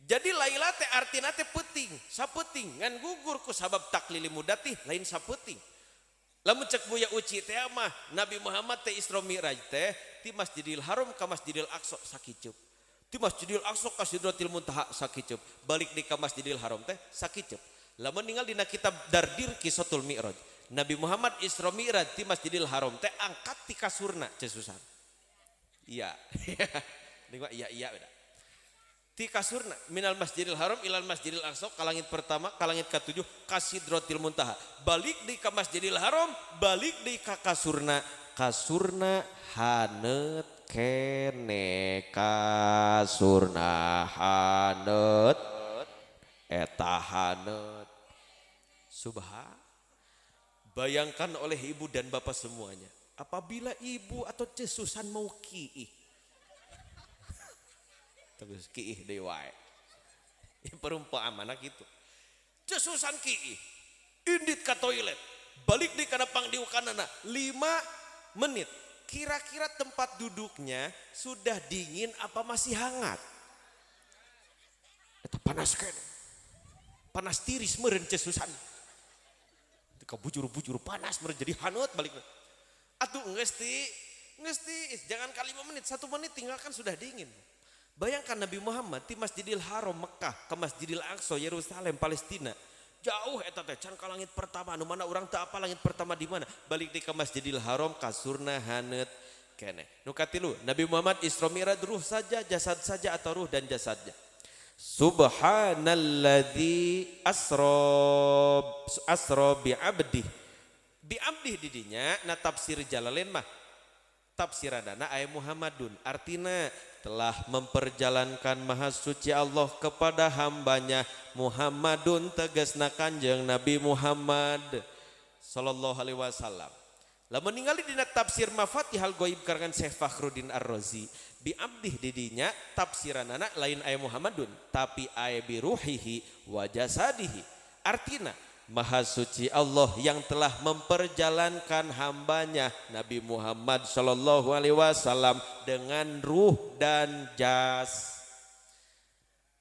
Jadi laila teh artina teh peuting, sapeuting ngan gugur ku sabab taklili mudati lain sapeuting. Lamun cek Buya Uci teh mah Nabi Muhammad teh Isra Mi'raj teh ti Masjidil Haram ka Masjidil Aqsa sakicup. Ti Masjidil Aqsa ka Sidratil Muntaha sakicup. Balik di ka Masjidil Haram teh sakicup. Lamun ninggal dina kitab Dardir Qisatul Mi'raj. Nabi Muhammad Isra Mi'raj ti Masjidil Haram teh angkat ti kasurna cesusan. Iya. Ninggal iya beda. Ti kasurna minal Masjidil Haram ilal Masjidil Aqsa ka langit pertama ka langit ketujuh ka Sidratil Muntaha. Balik di ka Masjidil Haram, balik di ka kasurna haneut kene kasurna haneut eta haneut. Subhan. Bayangkan oleh ibu dan bapak semuanya, apabila ibu atau cesusan mau kiih terus kiih deui wae. Perumpamaan gitu. Cesusan kiih. Indit ka toilet. Balik di kana pangdiukanana 5 menit. Kira-kira tempat duduknya sudah dingin apa masih hangat? Eta panas kan. Panas tiris meureun cesusan. Teu bujur-bujur panas meureun jadi haneut balik. Atuh geus ti jangan kali 5 menit, 1 menit tinggalkan sudah dingin. Bayangkan Nabi Muhammad di Masjidil Haram Mekah ke Masjidil Aqsa Yerusalem Palestina. Jauh eta teh can ka langit pertama anu mana urang teu apa langit pertama di mana. Balik di ka Masjidil Haram kasurna haneut keneh. Nu katilu Nabi Muhammad Isra Mi'raj ruh saja, jasad saja atau ruh dan jasadnya. Subhanalladzi asra bi 'abdihi Bi'abdih didinya na tafsir Jalalain mah tafsiradana aya Muhammadun artina telah memperjalankan maha suci Allah kepada hambanya Muhammadun tegasna Kanjeng Nabi Muhammad sallallahu alaihi wasallam. Lamun ningali dina tafsir Mafatihul Ghaib karangan Syekh Fakhruddin Ar-Razi bi'abdih didinya tafsiranana lain aya Muhammadun tapi aya bi ruhihi wa jasadihi artina maha suci Allah yang telah memperjalankan hambanya Nabi Muhammad sallallahu alaihi wasallam dengan ruh dan jas.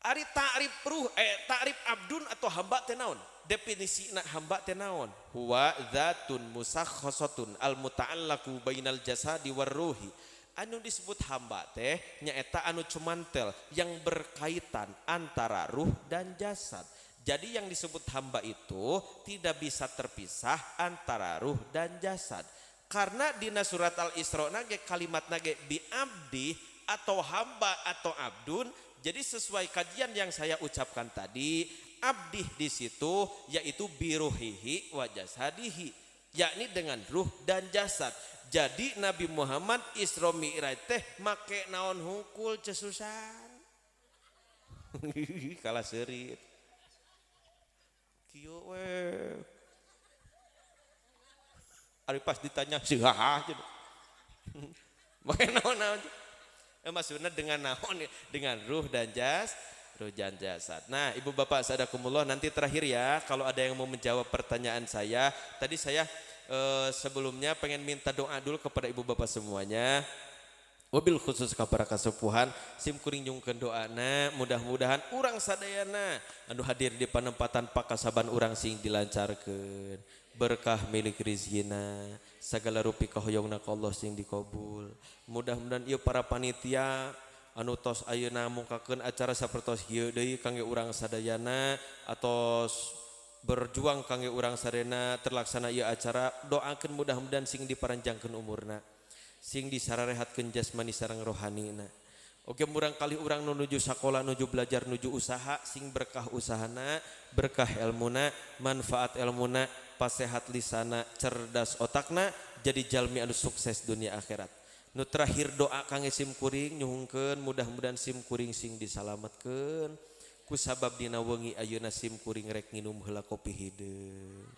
Ari ta'rif ruh ta'rif abdun atau hamba teh naon? Definisina hamba teh naon? Huwa dzatun musakhkhasatun al muta'allaqu bainal jasadi war ruhi. Anu disebut hamba teh nyaeta anu cumantel yang berkaitan antara ruh dan jasad. Jadi yang disebut hamba itu tidak bisa terpisah antara ruh dan jasad. Karena dina surat Al-Isra nage kalimat nage bi'abdi atau hamba atau abdun. Jadi sesuai kajian yang saya ucapkan tadi, abdih di situ yaitu biruhihi wa jasadihi, yakni dengan ruh dan jasad. Jadi Nabi Muhammad Isra Mi'raj teh make naon hungkul cesusan. Kalah seurit. Kieu we. Ari pas ditanya sihaha aja. Make naon-naon. Maksudnya dengan naon dengan ruh dan jasad. Nah, Ibu Bapak sadakumullah nanti terakhir ya kalau ada yang mau menjawab pertanyaan saya. Tadi saya sebelumnya pengen minta doa dulu kepada Ibu Bapak semuanya. Wabil khusus kepada kasepuhan sim kuring nyungkeun doana mudah-mudahan urang sadayana anu hadir di panempatan pakasaban urang sing dilancarkeun berkah milik rizkina segala rupi kahoyongna ka Allah sing dikabul. Mudah-mudahan ieu para panitia anu tos ayeuna mungkakeun acara sapertos ieu deui kangge urang sadayana atos berjuang kangge urang sadayana terlaksana ieu acara doakeun mudah-mudahan sing diparanjangkeun umurna sing disararehatkeun jasmani sareng rohanina. Oke murang kali urang nuju sakola nuju belajar nuju usaha sing berkah usahana berkah ilmuna manfaat ilmuna pasehat lisana cerdas otakna jadi jalmi anu sukses dunia akhirat. Nu terakhir doa kangge sim kuring nyuhungkeun mudah-mudahan sim kuring sing disalametkeun ku sabab dina wengi ayeuna sim kuring rek nginum heula kopi hideung.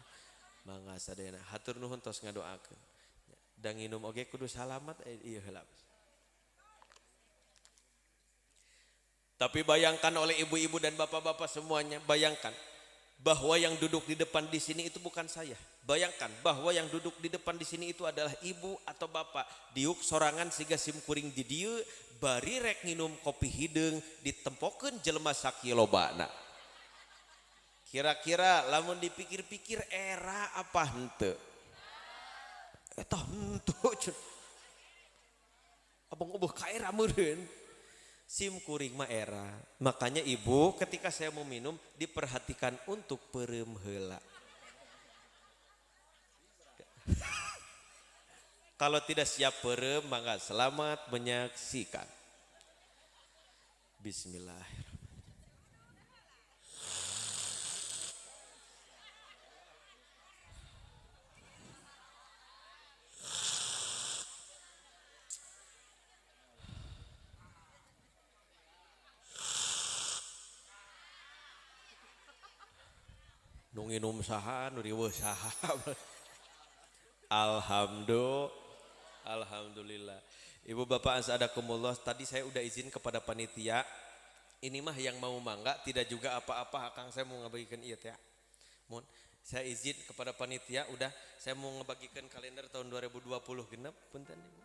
Mangga sadayana hatur nuhun tos ngadoakeun. Dan nginum oge kudu salamat ieu heula. Tapi bayangkan oleh ibu-ibu dan bapak-bapak semuanya, bayangkan bahwa yang duduk di depan di sini itu bukan saya. Bayangkan bahwa yang duduk di depan di sini itu adalah ibu atau bapak. Diuk sorangan siga sim kuring di dieu bari rek nginum kopi hideung ditempokeun jelema sakilobana. Kira-kira lamun dipikir-pikir era apa henteu? Eta henteu. Abang eueuh ka era meureun. Sim kuring mah era. Makanya ibu ketika saya mau minum diperhatikan untuk peureum heula. Kalau tidak siap peureum maka selamat menyaksikan. Bismillahirrahmanirrahim. Nu nginum saha nu riweuh saha. Alhamdulillah. Ibu bapak ansadakumullah, tadi saya udah izin kepada panitia. Ini mah yang mau mangga tidak juga apa-apa, Kang saya mau ngebagikan ieu teh. Mun saya izin kepada panitia udah saya mau ngebagikan kalender tahun 2020 genep punten Ibu.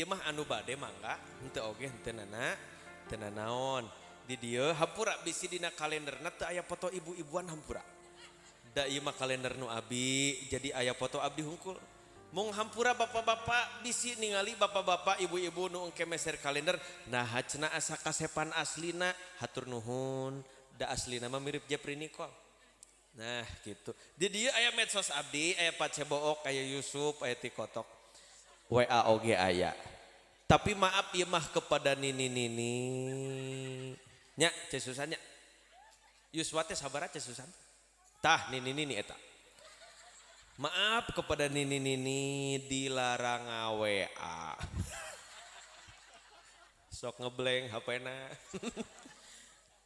Ieu mah anu bade mangga, henteu oge henteu nana, teu naon. Di dieu hampura bisi dina kalenderna teu aya foto ibu-ibuan hampura. Da ieu mah kalender nu abi, jadi aya foto abdi hungkul. Mung hampura bapak-bapak bisi ningali bapak-bapak ibu-ibu nu engke meser kalender, nah cenah asa kasepan aslina, hatur nuhun. Da aslina mah mirip Jepri Nicole. Nah gitu. Di dieu aya medsos abdi, aya Pacebook, aya Yusuf, aya Tikotok. WA oge aya. Tapi maaf ieu mah kepada nini-nini. Nya cesusannya. Yuswa teh sabaraha cesusan? Tah nini-nini eta. Maaf kepada nini dilarang WA. Sok ngeblank HP-na.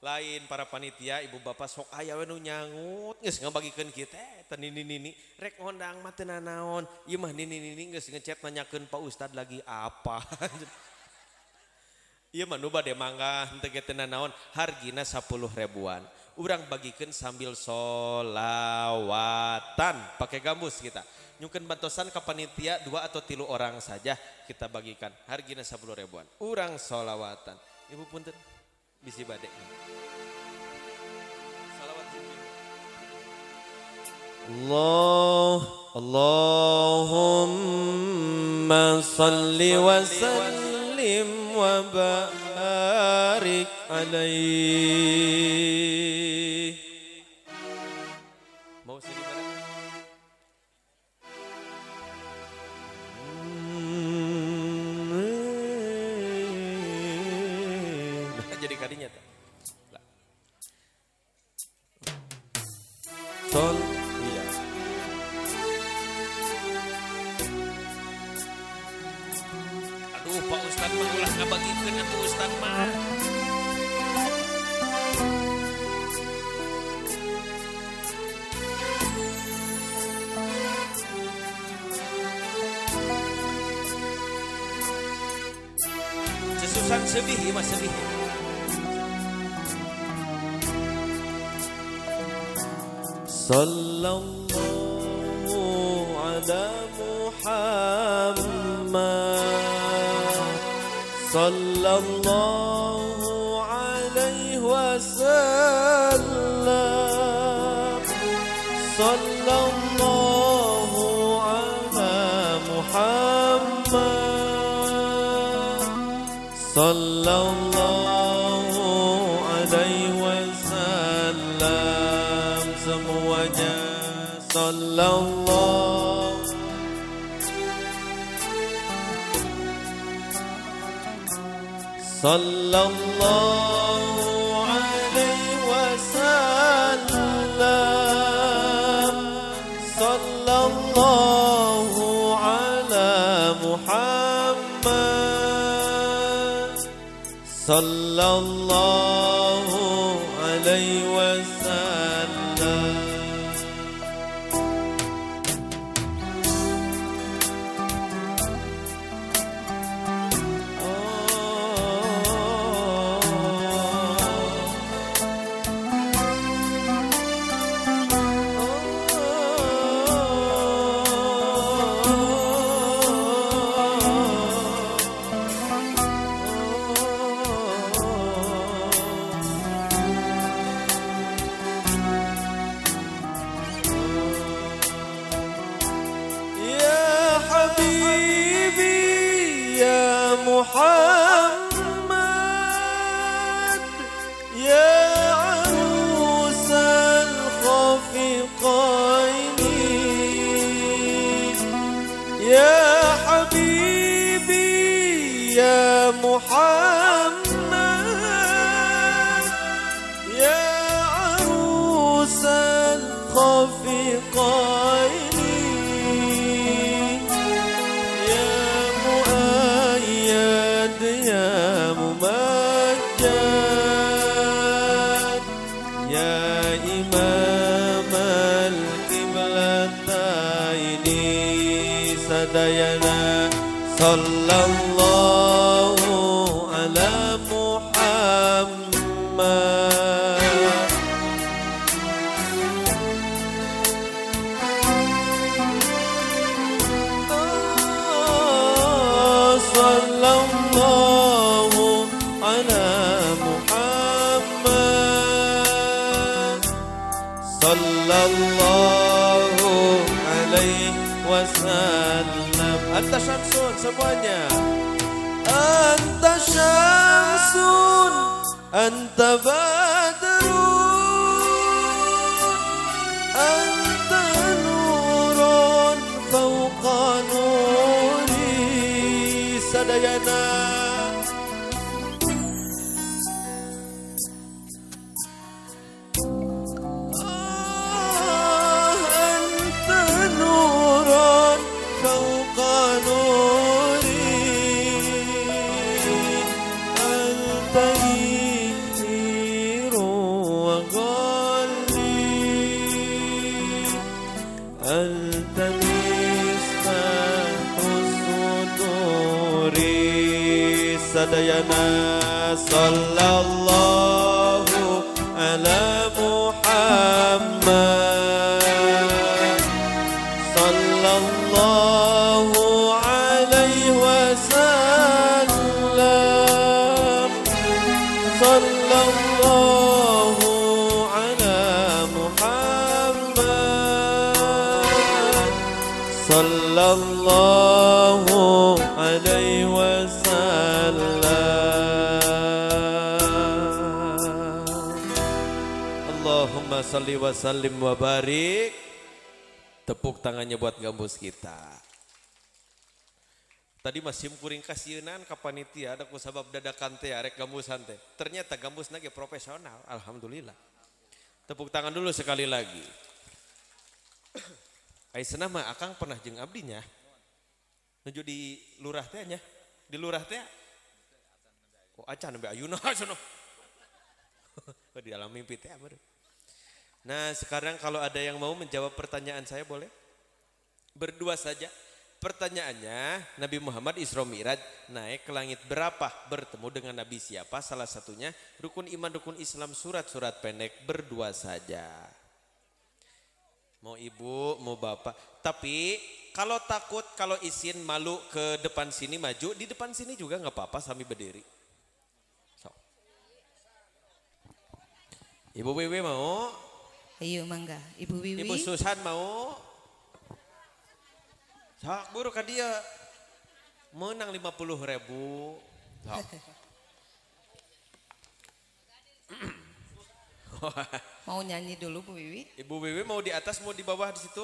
Lain para panitia ibu bapak sok aya we nu nyangut geus ngabagikeun kieu teh teh nini rek ngondang mah teu nanaon. Ieu mah nini geus ngechat nanyakeun Pak Ustad lagi apa. Ieu mah nu bade mangga henteu ge teu nanaon hargina 10 ribuan. Urang bagikeun sambil solawatan pakai gambus kita. Nyukeun bantosan ka panitia 2 atau 3 orang saja kita bagikan. Hargina 10 ribuan. Urang solawatan. Ibu punten bisi bade. Salawat jibril. Allahumma salli wa sallim wa barik alaihi. Mau sini mana? Jadi kadinya tuh. Sol, iya. Aduh, Pak Ustad mah ulah ngabagikeun atuh Ustad mah. Sesusan sedih, mas sedih. Sallallahu ala Muhammad sallallahu alaihi wasallam sallallahu ala Muhammad sallallahu alaihi wasallam semuanya sallallahu sallallahu alaihi wasallam sallallahu ala Muhammad sallallahu alaihi wasallam. Muhammad ya arusal khafiqaini ya habibi ya Muhammad ya arusal khafiqaini sadayana sallallahu ala Muhammad sallallahu ala Muhammad sallallahu alaihi wasallam. Anta syamsun semuanya. Anta syamsun, anta badrun, anta nurun fauqa nuri sadayana. Anta nurun ونوري أنت نير وغالي أنت مصباح الصدور sadayana sallallahu ala Muhammad sallallahu alaihi wasallam sallallahu ala Muhammad sallallahu alaihi wasallam. Allahumma salli wa sallim wa barik. Tepuk tangannya buat gambus kita. Tadi masih kuring kasienan ka panitia ada ku sabab dadakan teh arek gambusan teh. Ternyata gambus nage profesional, alhamdulillah. Tepuk tangan dulu sekali lagi. Ayeuna mah akang pernah jeung abdinya. Nuju di lurah teh nya. Di lurah teh. Oh acan be ayeuna cenah. Di dalam mimpi teh baru. Nah sekarang kalau ada yang mau menjawab pertanyaan saya boleh? Berdua saja. Pertanyaannya Nabi Muhammad Isra Mi'raj naik ke langit berapa? Bertemu dengan Nabi siapa? Salah satunya rukun iman, rukun Islam, surat-surat pendek. Berdua saja. Mau ibu, mau bapak. Tapi kalau takut, kalau izin malu ke depan sini maju. Di depan sini juga gak apa-apa sambil berdiri. So. Ibu Wiwi mau? Ayo mangga, Ibu Wiwi. Ibu Susan mau? Sok buru ka dia. Menang 50.000. Sok. Mau nyanyi dulu Bu Wiwi? Ibu Wiwi mau di atas mau di bawah di situ?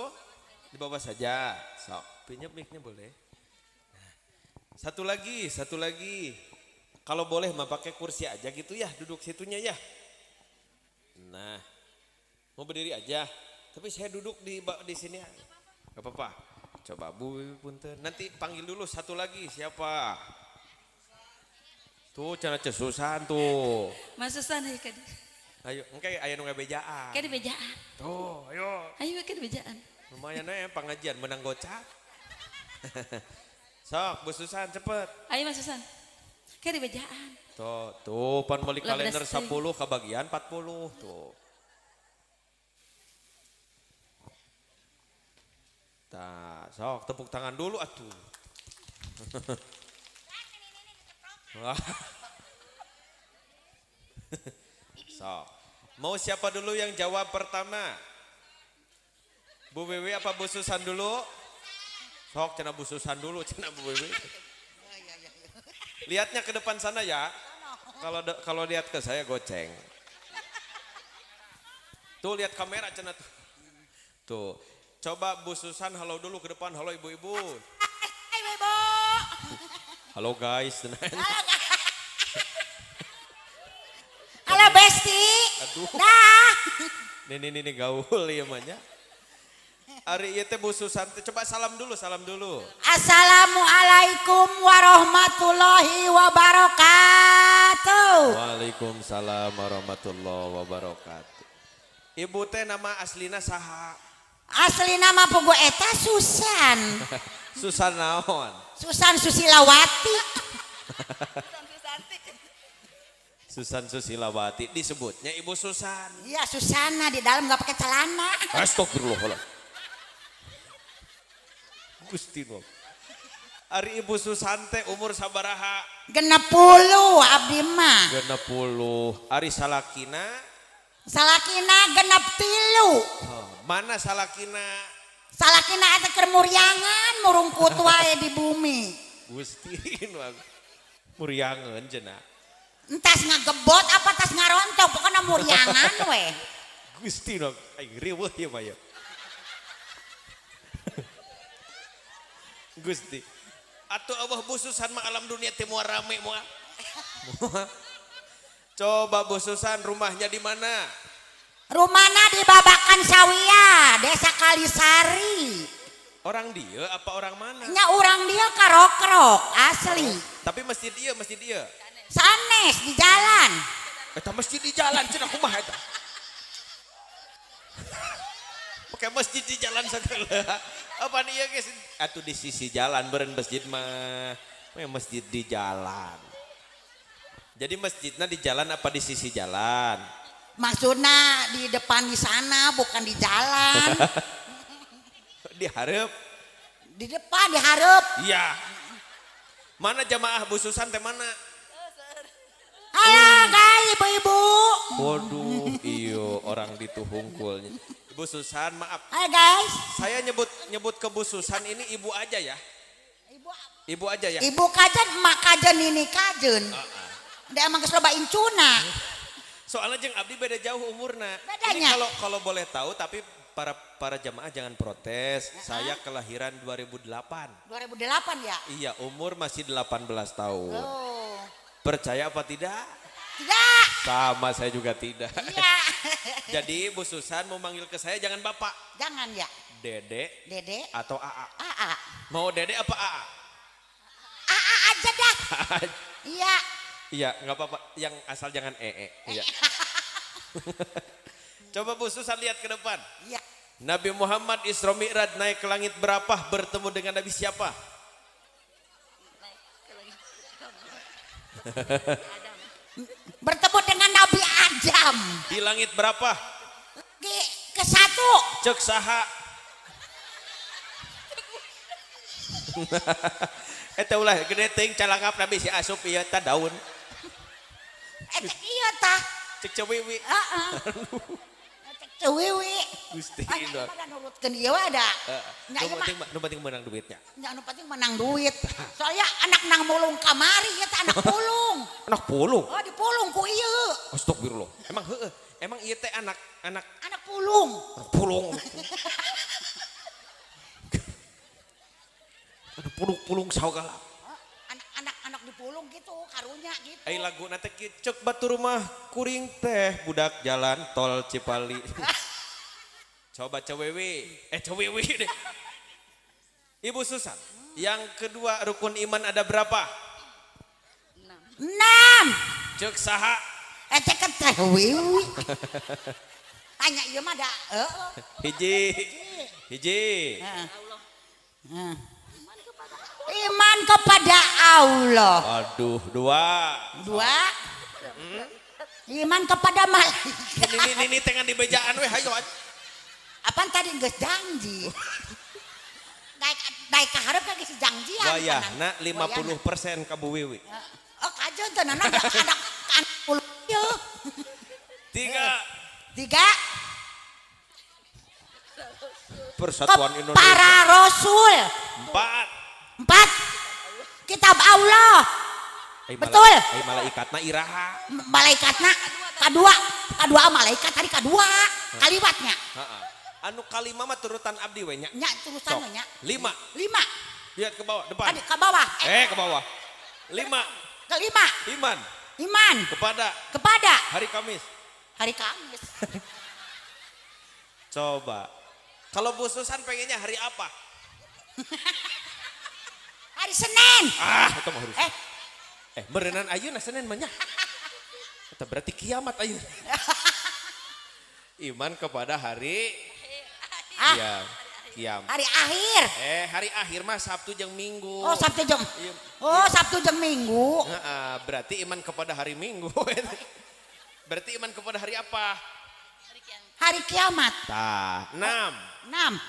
Di bawah saja. Sok, pinjam mic-nya boleh. Satu lagi. Kalau boleh mah pakai kursi aja gitu ya, duduk situnya ya. Nah. Mau berdiri aja, tapi saya duduk di sini. Gak apa-apa. Coba Bu Wiwi punten. Nanti panggil dulu satu lagi siapa? Tuh cana cesusan tuh. Mas Susan ayo kadi. Ayo, engke aya nu ngabejaan. Kadi bejaan. Tuh, ayo. Ayo kadi bejaan. Lumayan pengajian menang gocap. Sok, Bu Susan cepet. Ayo Mas Susan. Kadi bejaan. Tuh pan balik kalender 10 Lebih. kebagian 40 tuh. Tah, sok tepuk tangan dulu atuh. Sok. Mau siapa dulu yang jawab pertama? Bu Wiwi apa Bu Susan dulu? Sok cenah Bu Susan dulu, cenah Bu Wiwi. Lihatnya ke depan sana ya. Kalau lihat ke saya goceng. Tuh lihat kamera cenah tuh. Tuh. Coba Bu Susan halo dulu ke depan. Halo ibu-ibu. Hai Ibu. Halo guys. Halo Besti. Aduh. Dah. Nih gaul ya manya. Ari ieu teh Bu Susan teh coba salam dulu. Assalamualaikum warahmatullahi wabarakatuh. Waalaikumsalam warahmatullahi wabarakatuh. Ibu teh nama aslina saha? Asli nama pugu eta Susan. Susan naon? Susan Susilawati. Susan Susilawati disebutnya Ibu Susan. Iya Susana di dalam nggak pakai celana. Astagfirullah. Gusti Allah. Ari Ibu Susan teh umur sabaraha? 60 abdi mah. 60. Ari salakina? Salakina 63. Mana salakina? Salakina eta keur muryangan murungkut wae di bumi. Gusti muryangeun cenah. Entas ngagebot apa tas ngarontok pokoknya muryangan we. Gusti no aing riweuh ieu mah ya. Gusti. Atuh eueuh Bu Susan mah alam dunia teh moal rame moal. Coba Bu Susan rumahnya di mana? Rumahna di Babakan Sawiya, Desa Kalisari. Orang dia apa orang mana? Nya urang dia karok-kerok asli. Tapi masjid dia. Sanes di jalan. Eta masjid di jalan cenah kumaha eta? Pakai masjid di jalan segala. Apa nih ya guys? Atuh di sisi jalan beren masjid mah. Masjid di jalan. Jadi masjidnya di jalan apa di sisi jalan? Maksudnya di depan di sana bukan di jalan. Diharap. Di depan diharap. Iya. Mana jamaah bususan teh mana? Halo guys, ibu-ibu. Waduh, iyo orang dituhungkulnya. Ibu Susan, maaf. Hai guys. Saya nyebut ke Bu Susan ini ibu aja ya. Ibu aja ya. Ibu kajen, emak kajen, ini kajen. Dia emang keslobain cuna. Soalnya jeng abdi beda jauh umurna. Bedanya. Ini kalau boleh tahu tapi para jamaah jangan protes. Saya kelahiran 2008. 2008 ya? Iya, umur masih 18 tahun. Oh. Percaya apa tidak? Tidak. Sama saya juga tidak. Iya. Jadi Bu Susan mau manggil ke saya jangan Bapak. Jangan ya. Dede Dede. atau AA. AA. Mau Dede apa AA? AA aja dah. Iya. Iya, nggak apa-apa. Yang asal jangan Iya. Coba Bu Susan lihat ke depan. Iya. Nabi Muhammad Isra Mi'raj naik ke langit berapa? Bertemu dengan Nabi siapa? Bertemu dengan Nabi Adam. Di langit berapa? Ke satu. Cek saha. Eta ulah gede teuing calangap Nabi si asup ieu ta daun. Iya tah. Cek cewiwi. Heeh. Cewiwi. Gusti Aya Ino. pada nurutkeun ieu ada. Nya ieu mah Nu penting menang duitnya. nya anu penting menang duit. Soalnya anak nang mulung kamari eta anak pulung. Anak pulung. Oh dipulung ku ieu. Astagfirullah. Emang heueuh. Emang ieu teh anak Anak pulung. pulung. Anak pulung saugala. Anak dipulung gitu, karunya gitu. Ai lagu nate cek batu rumah kuring teh budak jalan tol Cipali. Coba cewewi deh. Ibu Susan, yang kedua rukun iman ada berapa? 6. Cek saha? Cek teh wiwi. Tanya ieu mah da Hiji. Iman kepada Allah. Aduh, 2. 2. Iman kepada malaikat. Ini tengah di bejaan we hayo. Apaan tadi geus janji? Daek kaharep ka geus janjian. Wayahna 50% ka Bu Wiwi. Oh kajen teh nana anak 10 ieu. 3. 3. Persatuan Indonesia. Para Rasul. 4. 4. Kitab Allah. Betul. Malaikatna iraha. Malaikatna kadua malaikat tadi kadua kalimatnya. Heeh. Anu kalima mah turutan abdi we nya. Nya tulisanna nya. 5. 5. Lihat ke bawah, depan. Tadi ke bawah. Ke bawah. 5. Kelima. Iman Kepada hari Kamis. hari Kamis. Coba. Kalau Bu Susan pengennya hari apa? Hari Senin. Itu mah harus. Berenan ayeuna Senin mah nya. Eta berarti kiamat ayeuna. Iman kepada hari kiamat. Hari akhir. Hari akhir mah Sabtu jeung Minggu. Oh Sabtu jeung. Oh Sabtu jeung Minggu. Berarti iman kepada hari Minggu. Berarti iman kepada hari apa? Hari kiamat. 6. 6.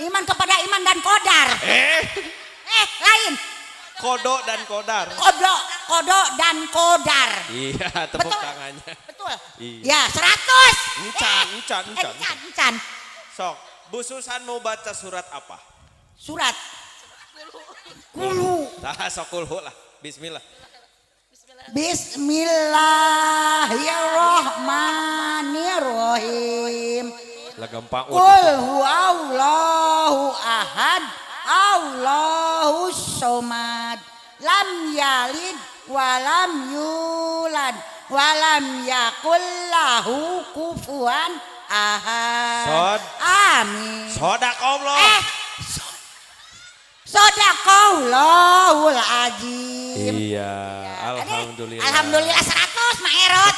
Iman kepada iman dan kodar. Lain. Kodo dan kodar. Kodo dan kodar. Iya, tepuk Betul. tangannya. Betul. Iya. Ya 100. Encan. Sok, Bu Susan mau baca surat apa? Surat. Kulu. Sok kulhu lah. Bismillah. Bismillahirrahmanirrahim. Lah gampang. Qul huwallahu ahad. Allahus somad. Lam yalid wa lam yulad walam yakul lahu kufuwan ahad. Sod. Amin. Sodakallah. Sadaqallahul azim. Iya, alhamdulillah. Alhamdulillah 100 Mak Erot.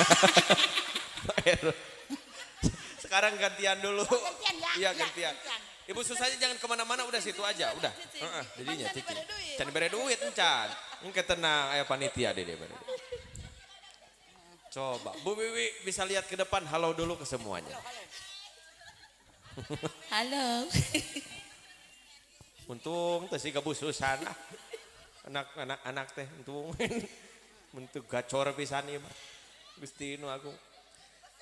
Sekarang gantian dulu. Gantian ya? Iya, Iya, gantian. gantian. Ibu susahnya jangan kemana-mana, udah situ aja, udah. Jadinya cici. Can bere duit encan. Engke tenang, aya panitia deh. Coba, Bu Wiwi bisa lihat ke depan, halo dulu ke semuanya. Halo. Untung teh siga Bu Susana. Anak teh untung. Untuk gacor pisan ieu mah. Gusti nu aku.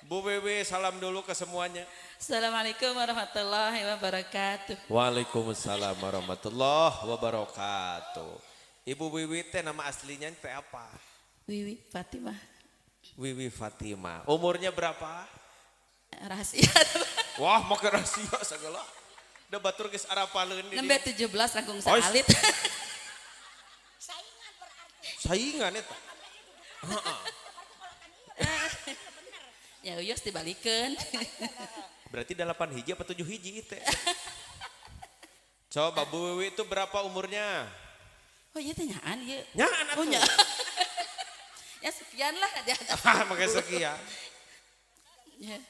Bu Wiwi salam dulu ke semuanya. Assalamualaikum warahmatullahi wabarakatuh. Waalaikumsalam warahmatullahi wabarakatuh. Ibu Wiwi teh nama aslinya teh apa? Wiwi Fatimah. Wiwi Fatimah. Umurnya berapa? Rahasia. Wah, make rahasia segala. Da batur geus arapaleun di Nembe dieu. 17 langkung Oh, salit. Saingan eta. Ya uyos dibalikeun. Berarti 8 hiji apa 7 hiji teh? Coba Bu Wiwi itu berapa umurnya? Oh iya teh nyaan ieu. Nyaan Oh atuh. nya. Ya sekian lah dia. Make sekian. Ya.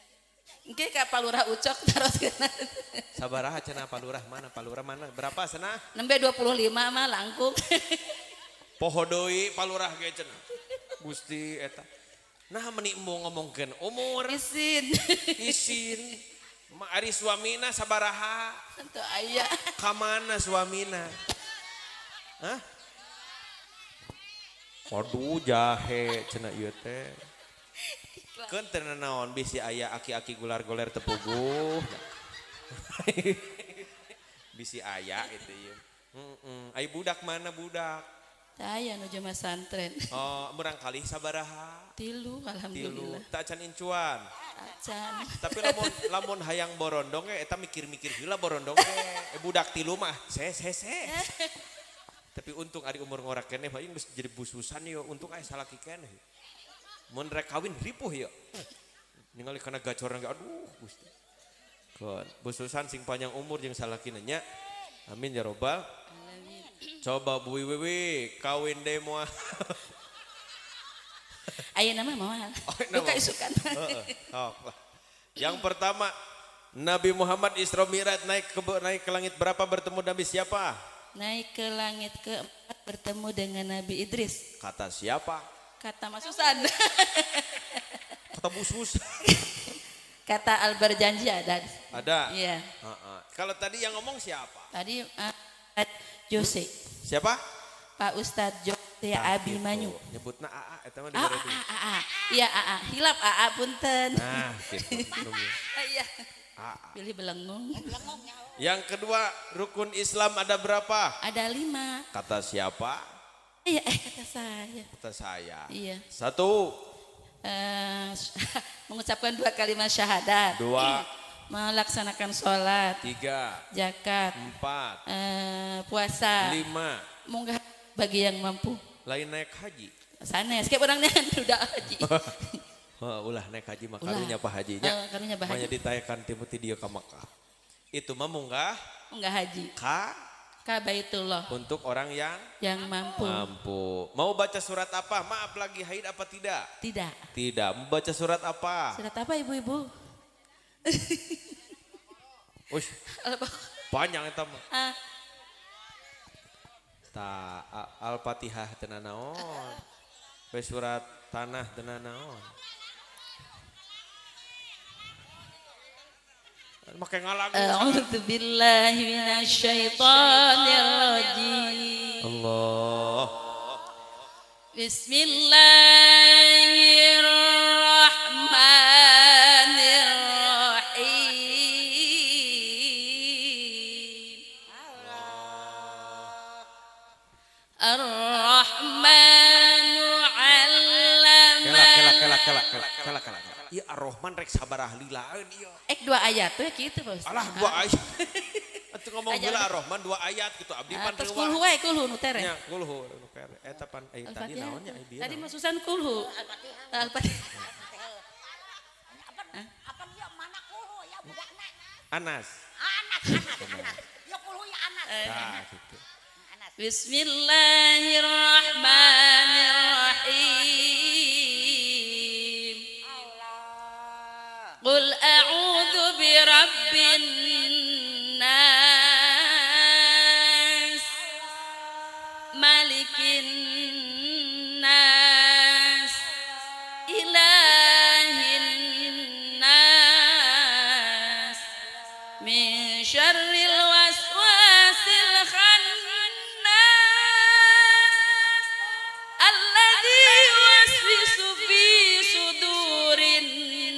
Engke ka Palurah Ucok teruskeun. Sabaraha cenah Palurah mana? Palurah mana? Berapa cenah? Nembe 25 mah langkung. Poho deui Palurah ge cenah. Gusti eta. Nah meni embung ngomongkeun umur Isin. isin. Ma ari suamina sabaraha? Tentu aya. Ka mana suamina? Hah? Waduh jahe cenah ieu teh. Keun teu naon bisi aya aki-aki gular-gular tepuguh. Bisi aya itu ieu. Ai budak mana budak? Aya nuju mah santren. Oh, barangkali sabaraha? 3 Tilu. alhamdulillah. Tak can incuan. Acan. Tapi lamun hayang borondong eta mikir-mikir heula borondong ge. Budak 3 mah se. Tapi untung ari umur ngora keneh mah geus jadi bususan yo, untung aya salaki keneh. Mun rek kawin ripuh yo. Ningali kana gacoran ge aduh Gusti. Kon bususan sing panjang umur jeung salakina nya. Amin ya robbal. Coba Bu Wiwi kawin deh moal. Ayeuna mah moal. Buka isukan. Yang pertama Nabi Muhammad Isra Mi'raj naik ke langit berapa bertemu Nabi siapa? Naik ke langit keempat bertemu dengan Nabi Idris. Kata siapa? Kata Mas Susan. Kata Bu Sus. Kata Al-Barjanji ada. Ada. Iya. Kalau tadi yang ngomong siapa? Tadi Jose. Siapa? Pak Ustadz Jose Abimanyu. Nyebutna AA eta mah AA. Iya AA. Hilap AA punten. Nah, gitu. Iya. AA. Pilih belengung. Yang kedua, rukun Islam ada berapa? Ada 5. Kata siapa? Iya, kata saya. Kata saya. Iya. 1, Mengucapkan 2 kalimat syahadat. 2, Melaksanakan sholat. 3, Zakat. 4, Puasa. 5. Munggah bagi yang mampu. Lain naik haji. Sanes, kayak orangnya udah haji. Ulah naik haji mah Ulah. karunya Pak hajinya. Karunya bah Makanya haji. ditayakan timuti dia ke Makkah. Itu mah munggah Munggah haji. ka Baitullah untuk orang yang yang mampu. mampu. Mau baca surat apa? Maaf lagi haid apa tidak? Tidak. Tidak. Mau baca surat apa? Surat apa ibu-ibu? Ush, panjang eta mah. Al-Fatihah teu naon. We surat tanah teu naon. Make ngalagu. A'udzu billahi minasyaitonir rajim. Allah. Bismillahirrahmanirrahim. Ar-Rahmanu 'allama. Kela. Ieu Ar-Rahman rek sabaraha lilaeun ieu. 2 ayat tuh gitu bos. Alah 2 ayat. Itu ngomong Aja heula udah. Ar-Rahman 2 ayat gitu abdi pan Terus reuwah. kulhu wae kulhu nu tere. Nya kulhu nu kere eta pan tadi Al-Fatihah. naonnya ai dia. Tadi mah Susan kulhu. Al-Fatihah. Apa dia mana kuhu ya budakna? Anas. Anas. Ya kuhu ya Anas. Nah, gitu. Anas. Bismillahirrahmanirrahim. Qul a'udzu birabbin nas, malikin nas, ilahin nas, min syarril waswasil khannas, alladzi yuwaswisu fi sudurin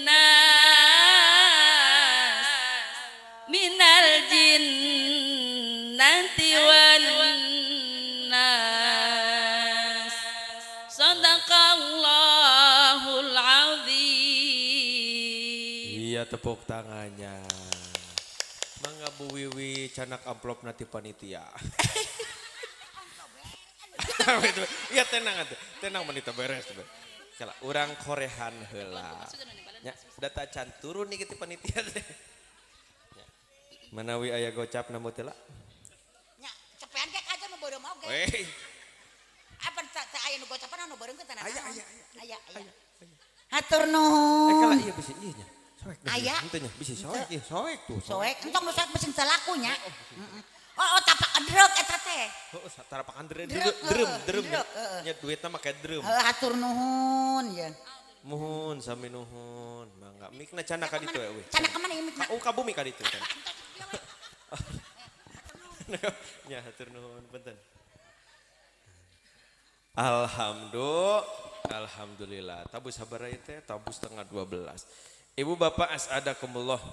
nas, minal jinnati wan nas. Sadaqallahul azim. Iya tepuk tangannya. Mangga Bu Wiwi canak amplop nanti panitia. Iya tenang atuh. Tenang menita beres. Kala urang korehan heula. Nya data can turun nih kita panitia teh. Nya. Manawi aya gocap na teh lah. Nya cepean kek aja nu beureum oge. Weh. Apa teh aya nu gocapan nu beureum teh naon? Aya. Hatur nuhun. Kala iya bisa iya nya. Soek. Aya. Henteu nya bisa soek ieu soek tuh. Soek entong nu soek mesin salakunya. Oh tapak edrek eta teh. Oh, tarapakan drum. Druk, Nya duitna make drum. Hatur nuhun ya. Muhun sami nuhun. Mangga mikna canak ka ditu we. Cana kemana ieu mikna? Oh, ka bumi ka ditu kan. Nya hatur nuhun punten. Alhamdulillah. Tabus sabaraha teh tabus tengah 12. Ibu bapak as'adakumullah.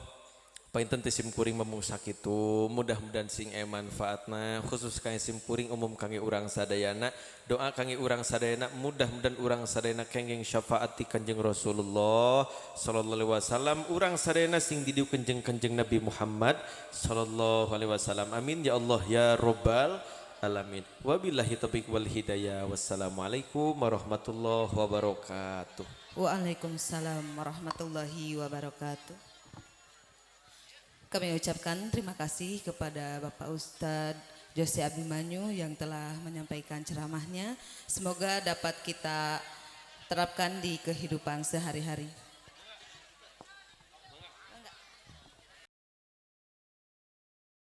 Painten teh sim kuring memung sakitu, mudah-mudahan sing manfaatna khusus kangge sim kuring umum kangge urang sadayana. Doa kangge urang sadayana mudah-mudahan urang sadayana kenging syafaat ti Kanjeng Rasulullah sallallahu alaihi wasallam, urang sadayana sing didiu Kanjeng Nabi Muhammad sallallahu alaihi wasallam. Amin ya Allah ya rabbal alamin. Wabillahi taufiq wal hidayah. Wassalamualaikum warahmatullahi wabarakatuh. Waalaikumsalam warahmatullahi wabarakatuh. Kami ucapkan terima kasih kepada Bapak Ustadz Jose Abimanyu yang telah menyampaikan ceramahnya. Semoga dapat kita terapkan di kehidupan sehari-hari.